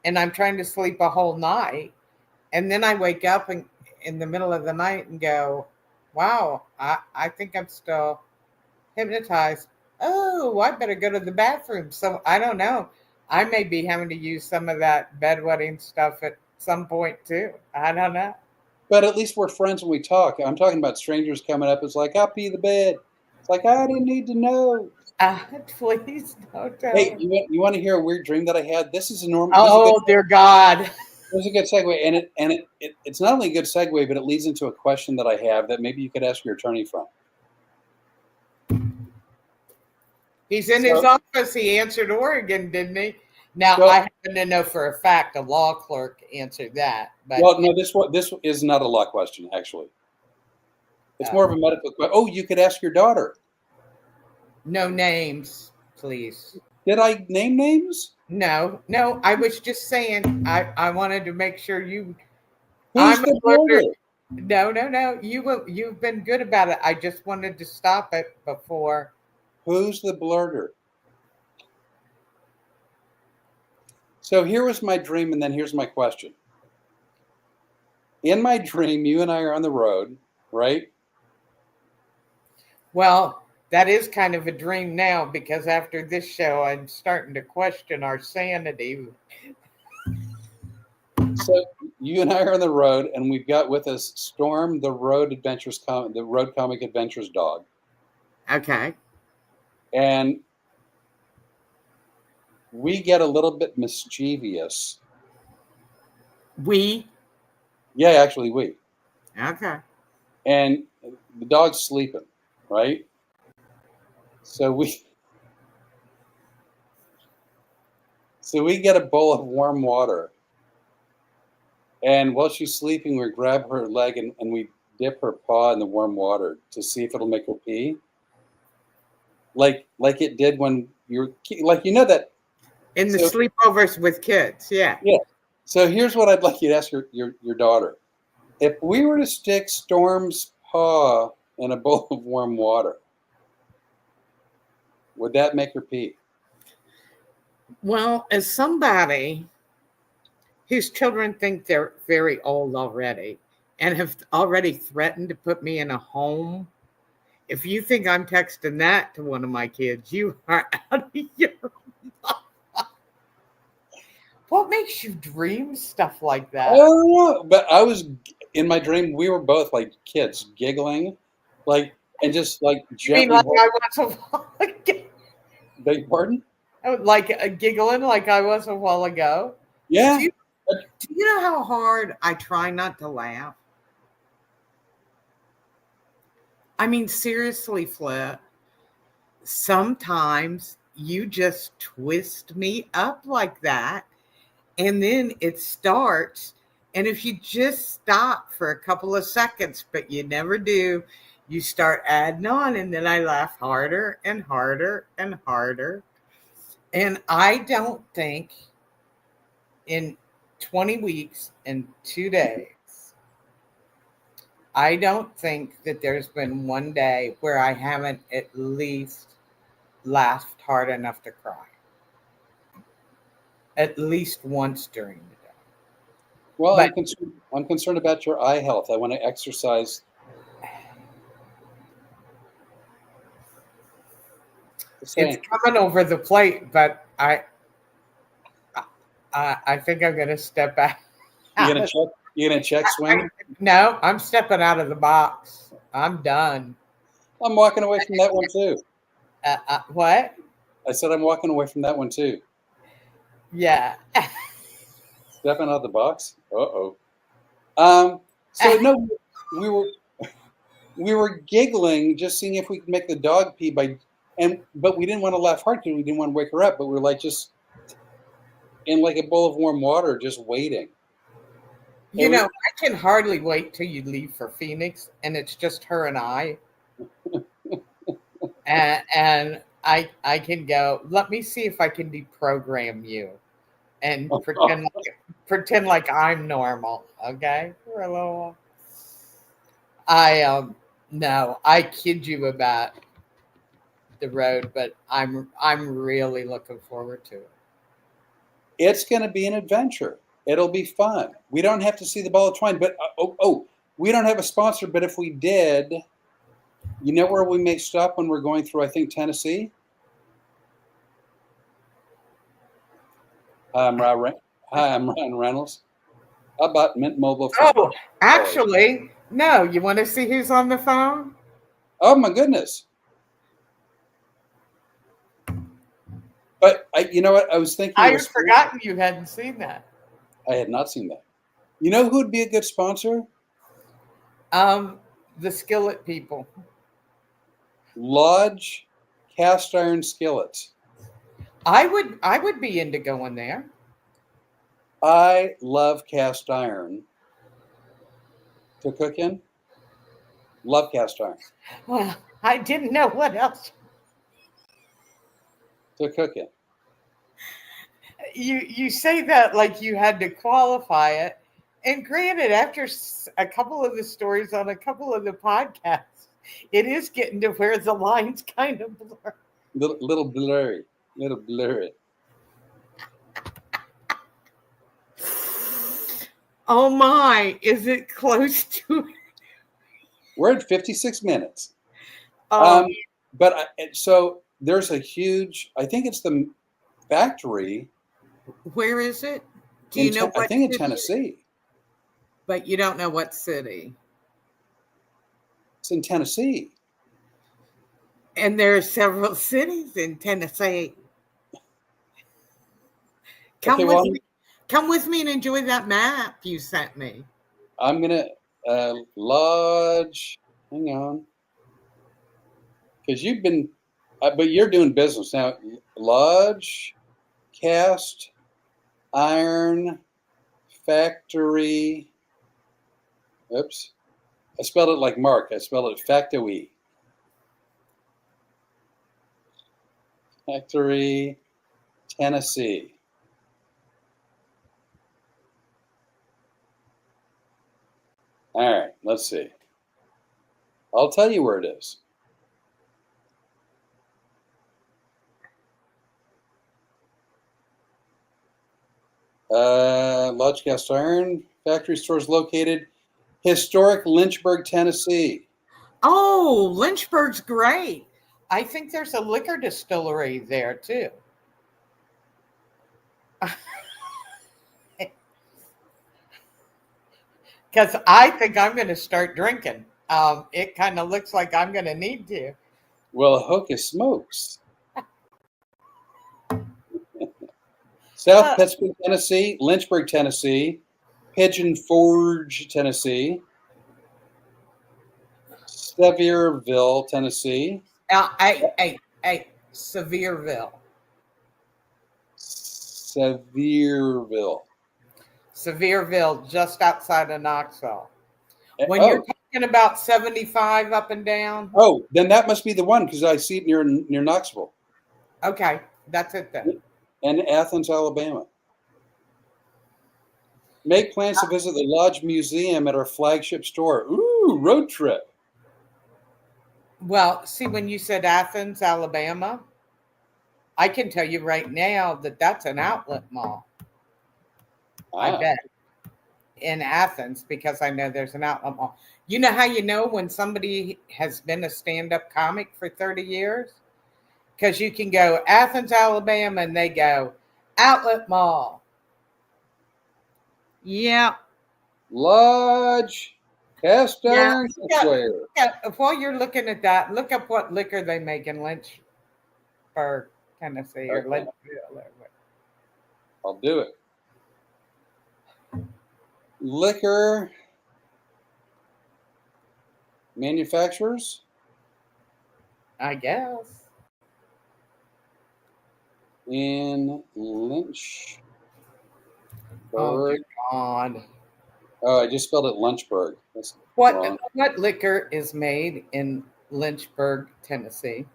and I'm trying to sleep a whole night, and then I wake up in the middle of the night and go, "Wow, I think I'm still hypnotized. Oh, I better go to the bathroom." So I don't know. I may be having to use some of that bedwetting stuff at some point too. I don't know. But at least we're friends when we talk. I'm talking about strangers coming up. It's like, I'll pee the bed. It's like, I didn't need to know. Uh, please don't tell Hey, me. you want to hear a weird dream that I had? This is a normal. This is a good. Oh, dear God. This is a good segue, and it's not only a good segue, but it leads into a question that I have that maybe you could ask your attorney from. He's in his So, office. He answered Oregon, didn't he? Now, I so happen to know for a fact a law clerk answered that, but well, no, this is not a law question. Actually, it's uh, more of a medical question. Oh, you could ask your daughter. no names, please. Did I name names? No, no, I was just saying I wanted to make sure Who's I'm a the blurter. blurter? No, no, no. You've been good about it. I just wanted to stop it before. Who's the blurter? So here was my dream, and then here's my question. In my dream, you and I are on the road, right? Well, that is kind of a dream now because after this show, I'm starting to question our sanity. So you and I are on the road, and we've got with us Storm, the Road Comic Adventures dog, Okay. and we get a little bit mischievous. We. Yeah, actually, we Okay. and the dog's sleeping, right? So we get a bowl of warm water, and while she's sleeping, we grab her leg and we dip her paw in the warm water to see if it'll make her pee, like it did when you're like that. In the So sleepovers with kids. Yeah. yeah. So here's what I'd like you to ask your daughter. If we were to stick Storm's paw in a bowl of warm water, would that make her pee? Well, as somebody whose children think they're very old already and have already threatened to put me in a home, if you think I'm texting that to one of my kids, you are out of your. What makes you dream stuff like I that? don't know, but I was in my dream. We were both like kids, giggling, like and just like You mean gently like hold. I was a while ago? Beg your pardon? Like giggling like I was a while ago? Do Yeah. you, do you know how hard I try not to laugh? I mean, seriously, Flip, sometimes you just twist me up like that, and then it starts. And if you just stop for a couple of seconds, but you never do, you start adding on, and then I laugh harder and harder and harder. And I don't think in 20 weeks and 2 days, I don't think that there's been one day where I haven't at least laughed hard enough to cry. at least once during the day. Well, But I'm concerned about your eye health. I want to exercise. Just it's saying. coming over the plate. But I think I'm going to step back. You gonna check? You gonna check swing? No, I'm stepping out of the box. I'm done. I'm walking away from that one too. What? I said I'm walking away from that one too. Yeah. Stepping out of the box. Uh-oh. So no, we were giggling, just seeing if we could make the dog pee but we didn't want to laugh hard because we didn't want to wake her up. But we were like just in like a bowl of warm water, just waiting. I can hardly wait till you leave for Phoenix, and it's just her and I. and I can go. Let me see if I can deprogram you, and pretend like I'm normal. Okay, for a little while. No, I kid you about the road, but I'm really looking forward to it. It's going to be an adventure. It'll be fun. We don't have to see the ball of twine, but we don't have a sponsor. But if we did, you know where we may stop when we're going through, I think, Tennessee? Hi, I'm Ryan Reynolds. How about Mint Mobile? Oh, actually, no. You want to see who's on the phone? Oh, my goodness. But you know what? I was thinking. I had forgotten you hadn't seen that. I had not seen that. You know who would be a good sponsor? The skillet people. Lodge cast iron skillets. I would be into going there. I love cast iron to cook in. Love cast iron. Well, I didn't know what else to cook in. You say that like you had to qualify it. And granted, after a couple of the stories on a couple of the podcasts, it is getting to where the lines kind of blur. Little blurry. Oh my, is it close to it? We're at 56 minutes. So there's a huge, I think it's the factory. Where is it? Do you know? I think in Tennessee. But you don't know what city. It's in Tennessee. And there are several cities in Tennessee. Come with me and enjoy that map you sent me. I'm going to Lodge. Hang on. Because you've been, but you're doing business now. Lodge, cast, iron, factory. Oops. I spelled it like Mark. I spelled it factory. Factory, Tennessee. All right, let's see. I'll tell you where it is. Lodge Cast Iron Factory stores located historic Lynchburg, Tennessee. Oh, Lynchburg's great. I think there's a liquor distillery there too. Because I think I'm going to start drinking. It kind of looks like I'm going to need to. Well, hocus smokes. South Pittsburgh, Tennessee, Lynchburg, Tennessee, Pigeon Forge, Tennessee, Sevierville, Tennessee. Hey, Sevierville. Sevierville, just outside of Knoxville. When you're talking about 75 up and down. Oh, then that must be the one because I see it near Knoxville. Okay, that's it then. And Athens, Alabama. Make plans to visit the Lodge Museum at our flagship store. Ooh, road trip. Well, see, when you said Athens, Alabama, I can tell you right now that that's an outlet mall. I Ah, bet, in Athens, because I know there's an outlet mall. You know how you know when somebody has been a stand-up comic for 30 years? Because you can go Athens, Alabama, and they go outlet mall. Yeah. Lodge, cast Yeah. iron Yeah. cookware. Yeah. While you're looking at that, look up what liquor they make in Lynchburg, Tennessee, or Okay, Lynchville. Or what. I'll do it. Liquor manufacturers I guess. in Lynchburg. Oh, dear God. Oh, I just spelled it Lynchburg. That's What wrong. what liquor is made in Lynchburg, Tennessee?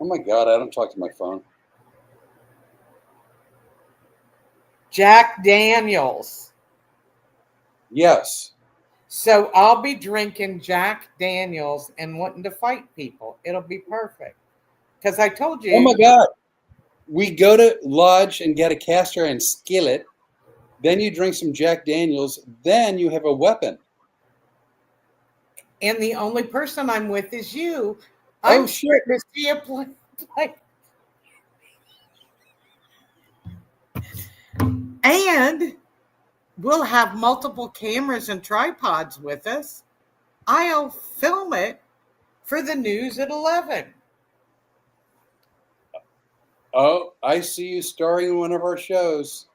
Oh my God, I don't talk to my phone. Jack Daniels. Yes. So I'll be drinking Jack Daniels and wanting to fight people. It'll be perfect. Because I told Oh my you, God. We go to Lodge and get a cast iron skillet. Then you drink some Jack Daniels. Then you have a weapon. and the only person I'm with is you. Oh I'm shit. starting to see a play. And we'll have multiple cameras and tripods with us. I'll film it for the news at 11. Oh, I see you starring in one of our shows.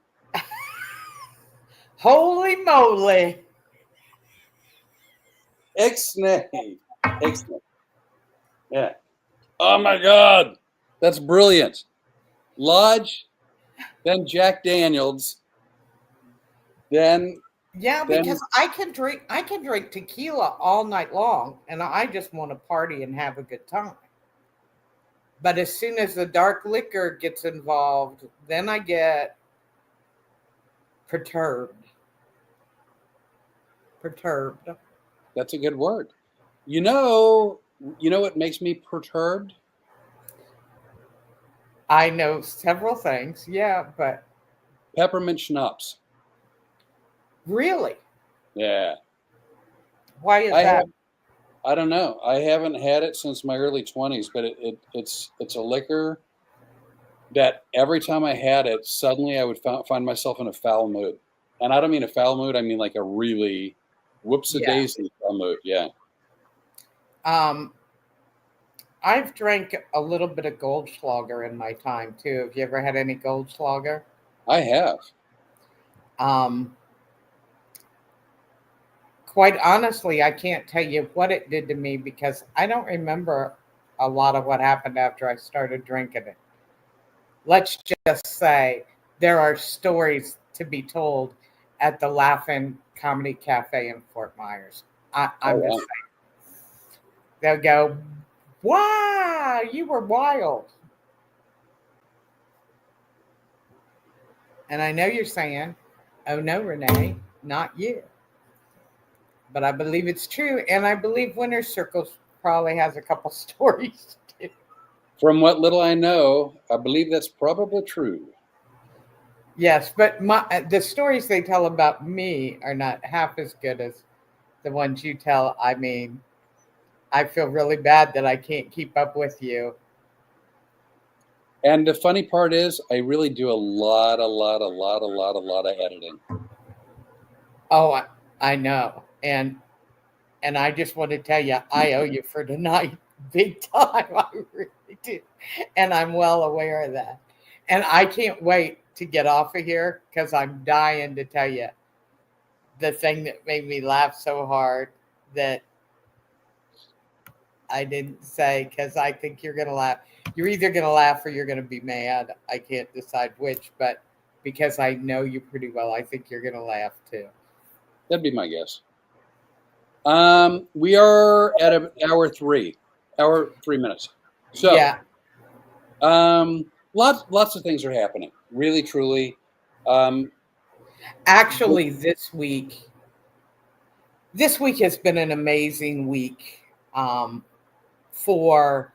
Holy moly. Ixnay. Ixnay. Yeah. Oh my God. That's brilliant. Lodge, then Jack Daniels, then Yeah, then because I can drink tequila all night long and I just want to party and have a good time. But as soon as the dark liquor gets involved, then I get perturbed. Perturbed. that's a good word. You know what makes me perturbed? I know several things, yeah, but Peppermint schnapps. really, Yeah. why is I that? have I don't know. I haven't had it since my early 20s, but it's a liquor that every time I had it, suddenly I would find myself in a foul mood. And I don't mean a foul mood, I mean like a really whoops a Yeah. daisy foul mood. Yeah. Um, I've drank a little bit of Goldschlager in my time too. Have you ever had any Goldschlager? I have. Um, quite honestly, I can't tell you what it did to me because I don't remember a lot of what happened after I started drinking it. Let's just say there are stories to be told at the Laughing Comedy Cafe in Fort Myers. Oh I'm just wow. saying. They'll go, wow, you were wild. And I know you're saying, oh no, Renee, not you. But I believe it's true. And I believe Winner's Circle probably has a couple stories too. From what little I know, I believe that's probably true. Yes, but the stories they tell about me are not half as good as the ones you tell. I mean, I feel really bad that I can't keep up with you. And the funny part is I really do a lot of editing. Oh, I know. And I just want to tell you, I owe you for tonight, big time. I really do, and I'm well aware of that. And I can't wait to get off of here because I'm dying to tell you the thing that made me laugh so hard that I didn't say because I think you're gonna laugh. You're either gonna laugh or you're gonna be mad. I can't decide which, but because I know you pretty well, I think you're gonna laugh too. That'd be my guess. We are at hour 3 minutes. So, Yeah, lots of things are happening. Really, truly. Um, actually, this week has been an amazing week um, for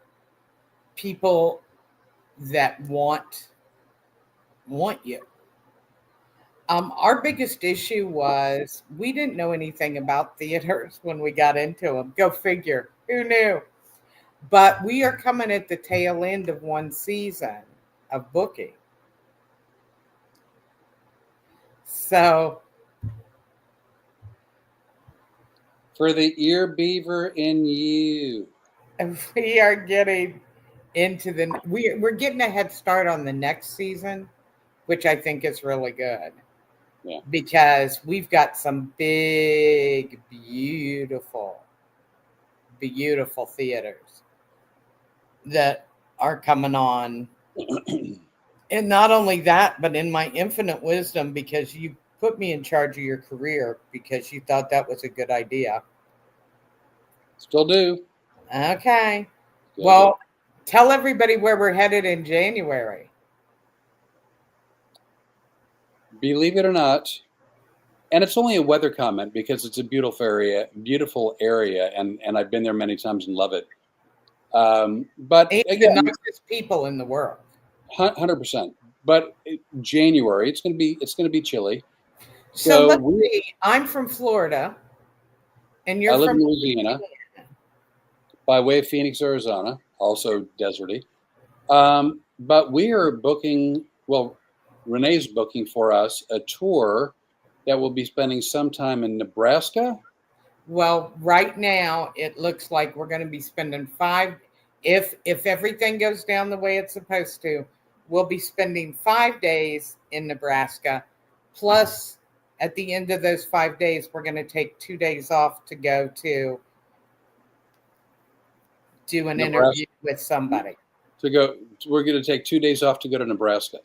people that want you. Our biggest issue was we didn't know anything about theaters when we got into them. Go figure. Who knew? But we are coming at the tail end of one season of booking. So For the ear beaver in you. we are getting into we're getting a head start on the next season, which I think is really good. Yeah. Because we've got some big, beautiful, beautiful theaters that are coming on. And not only that, but in my infinite wisdom, because you put me in charge of your career because you thought that was a good idea. Still do. Okay. Still Well, tell everybody where we're headed in January. do. Believe it or not, and it's only a weather comment because it's a beautiful area, and I've been there many times and love it. But And the again, nicest people in the world. 100%. But January, it's gonna be chilly. So So let's see. I'm from Florida, and I you're live from in Louisiana by way of Phoenix, Arizona, also deserty. But we are booking. Well, Renee's booking for us a tour that will be spending some time in Nebraska. Well, right now it looks like we're going to be spending if everything goes down the way it's supposed to, we'll be spending 5 days in Nebraska. Plus, at the end of those 5 days, we're going to take 2 days off to go to do an Nebraska interview with somebody. to go. We're going to take 2 days off to go to Nebraska.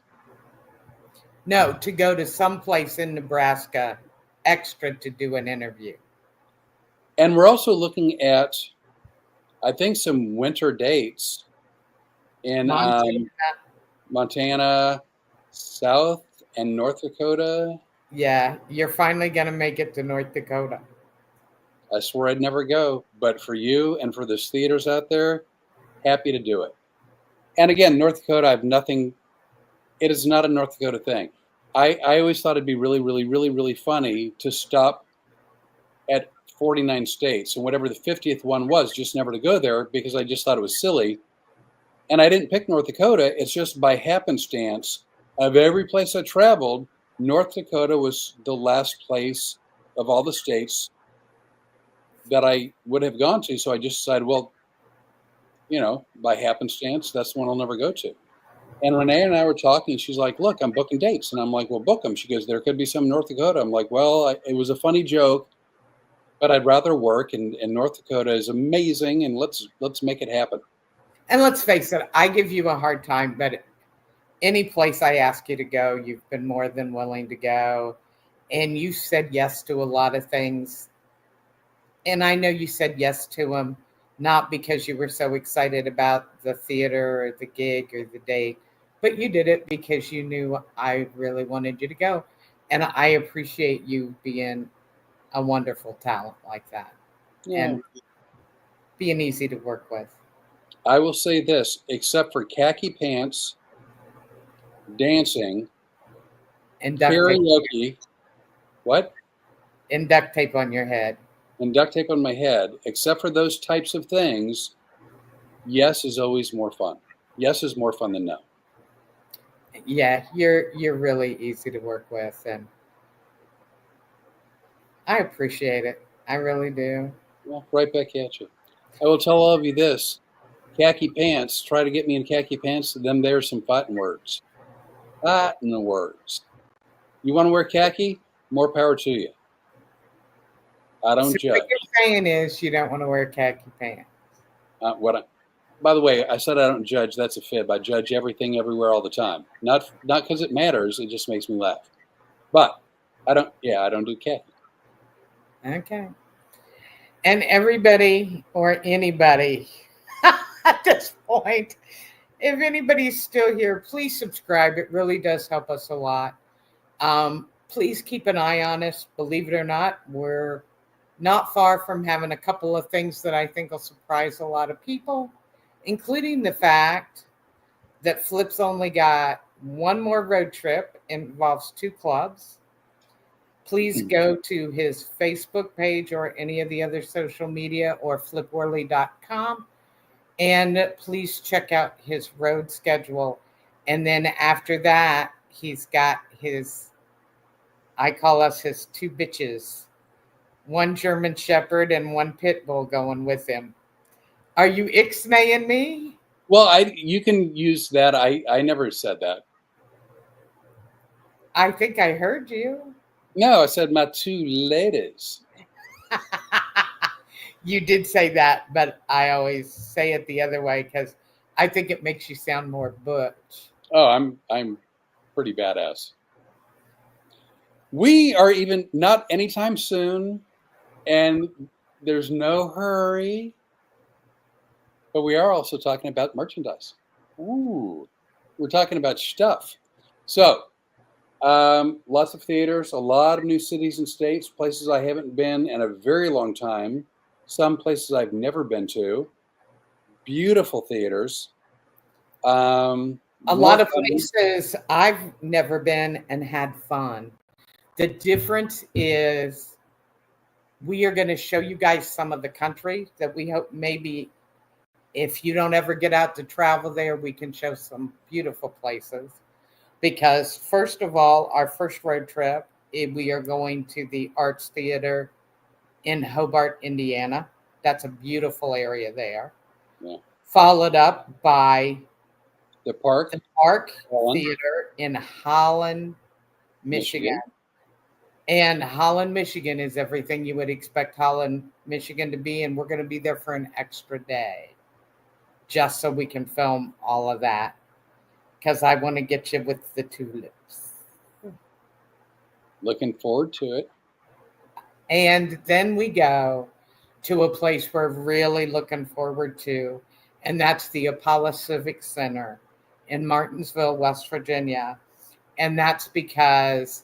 No, to go to some place in Nebraska extra to do an interview. And we're also looking at, I think, some winter dates in Montana. Montana, South and North Dakota. Yeah, you're finally going to make it to North Dakota. I swore I'd never go, but for you and for those theaters out there, happy to do it. And again, North Dakota, I have nothing. It is not a North Dakota thing. I always thought it'd be really, really, really, really funny to stop at 49 states and whatever the 50th one was, just never to go there because I just thought it was silly. And I didn't pick North Dakota. It's just by happenstance of every place I traveled, North Dakota was the last place of all the states that I would have gone to. So I just decided, well, by happenstance, that's the one I'll never go to. And Renee and I were talking. She's like, look, I'm booking dates. And I'm like, well, book them. She goes, there could be some in North Dakota. I'm like, well, it was a funny joke, but I'd rather work. And North Dakota is amazing. And let's make it happen. And let's face it, I give you a hard time, but any place I ask you to go, you've been more than willing to go. And you said yes to a lot of things. And I know you said yes to them, not because you were so excited about the theater or the gig or the date, but you did it because you knew I really wanted you to go. And I appreciate you being a wonderful talent like that and being easy to work with. I will say this, except for khaki pants, dancing, And duct karaoke, what? and duct tape on your head. And duct tape on my head, except for those types of things, yes is always more fun. Yes is more fun than no. Yeah, you're really easy to work with, and I appreciate it. I really do. Well, right back at you. I will tell all of you this. Khaki pants, try to get me in khaki pants, them there's some fighting words. Fighting words. You want to wear khaki? More power to you. I don't So judge. what you're saying is you don't want to wear khaki pants. By the way, I said I don't judge. That's a fib. I judge everything, everywhere, all the time. Not because it matters. It just makes me laugh. But I don't. Yeah, I don't do khaki. Okay. And everybody or anybody at this point, if anybody's still here, please subscribe. It really does help us a lot. Please keep an eye on us. Believe it or not, we're not far from having a couple of things that I think will surprise a lot of people, including the fact that Flip's only got one more road trip. It involves 2 clubs. please go to his Facebook page or any of the other social media or flipworley.com. And please check out his road schedule. And then after that, he's got his, I call us his two bitches, one German Shepherd and one Pit Bull going with him. Are you Ixnaying me? Well, you can use that. I never said that. I think I heard you. No, I said my two ladies. You did say that, but I always say it the other way because I think it makes you sound more butch. Oh, I'm pretty badass. We are even not anytime soon, and there's no hurry. But we are also talking about merchandise. Ooh, we're talking about stuff. So, lots of theaters, a lot of new cities and states, places I haven't been in a very long time, some places I've never been to, beautiful theaters. A lot of places I've never been and had fun. The difference is we are going to show you guys some of the country that we hope maybe if you don't ever get out to travel there, we can show some beautiful places. Because first of all, our first road trip, we are going to the Arts Theater in Hobart, Indiana. That's a beautiful area there. Yeah. Followed up by the Park Theater in Holland, Michigan. And Holland, Michigan is everything you would expect Holland, Michigan to be. And we're going to be there for an extra day just so we can film all of that. Because I want to get you with the tulips. Looking forward to it. And then we go to a place we're really looking forward to. And that's the Apollo Civic Center in Martinsville, West Virginia. And that's because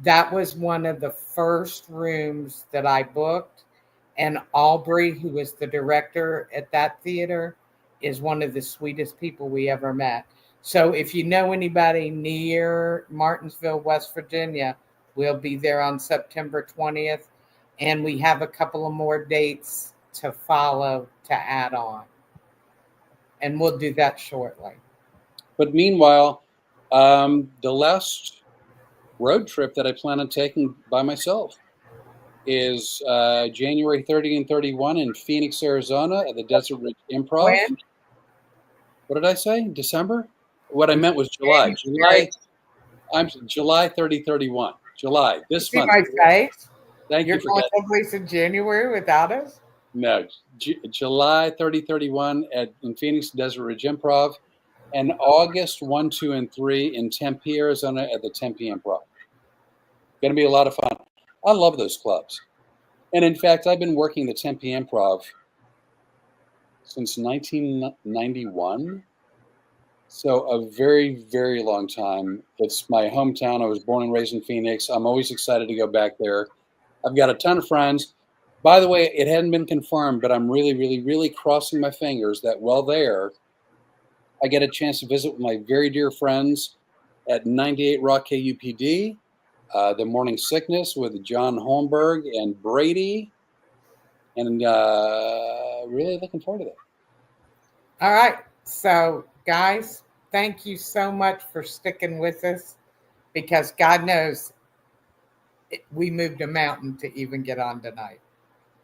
that was one of the first rooms that I booked. And Aubrey, who was the director at that theater, is one of the sweetest people we ever met. So if you know anybody near Martinsville, West Virginia, we'll be there on September 20th. And we have a couple of more dates to follow to add on. And we'll do that shortly. But meanwhile, the last road trip that I plan on taking by myself is January 30 and 31 in Phoenix, Arizona at the Desert Ridge Improv. When? What did I say? December? What I meant was July. July 30, 31. July, this month. See my face? Thank you for going someplace in January without us? No, July 30, 31 in Phoenix Desert Ridge Improv, and August 1, 2, and 3 in Tempe, Arizona at the Tempe Improv. Going to be a lot of fun. I love those clubs. And in fact, I've been working the Tempe Improv since 1991. So a very, very long time. It's my hometown. I was born and raised in Phoenix. I'm always excited to go back there. I've got a ton of friends. By the way, it hadn't been confirmed, but I'm really, really, really crossing my fingers that while there, I get a chance to visit with my very dear friends at 98 Rock KUPD, The Morning Sickness with John Holmberg and Brady, and really looking forward to that. All right. So, guys, thank you so much for sticking with us because God knows we moved a mountain to even get on tonight.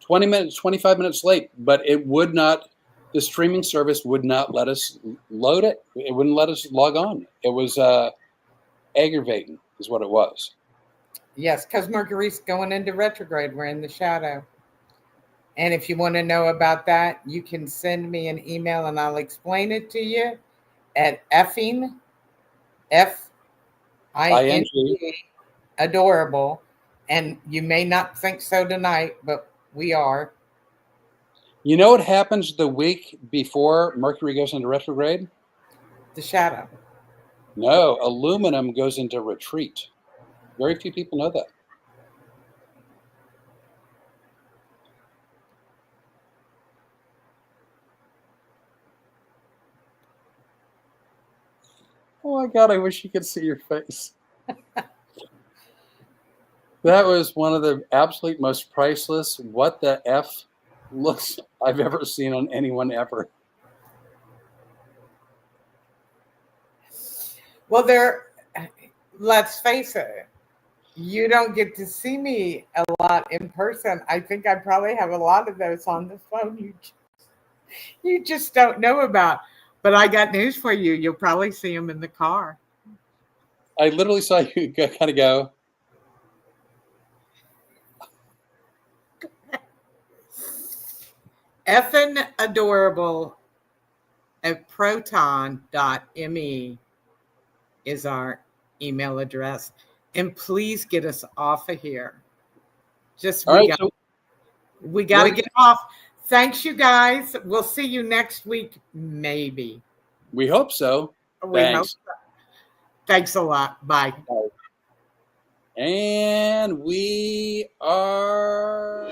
20 minutes, 25 minutes late, but it would not, the streaming service would not let us load it. It wouldn't let us log on. It was aggravating is what it was. Yes, because Mercury's going into retrograde. We're in the shadow. And if you want to know about that, you can send me an email and I'll explain it to you at effing, F-I-N-G, adorable. And you may not think so tonight, but we are. You know what happens the week before Mercury goes into retrograde? The shadow. No, aluminum goes into retreat. Very few people know that. Oh my God, I wish you could see your face. That was one of the absolute most priceless what the F looks I've ever seen on anyone ever. Well, let's face it, you don't get to see me a lot in person. I think I probably have a lot of those on the phone you just don't know about. But I got news for you. You'll probably see them in the car. I literally saw you kind of go. Effin' adorable at proton.me is our email address. And please get us off of here. Just All right, so we got to get off. Thanks, you guys. We'll see you next week, maybe. We hope so. Thanks. So. Thanks a lot. Bye. And we are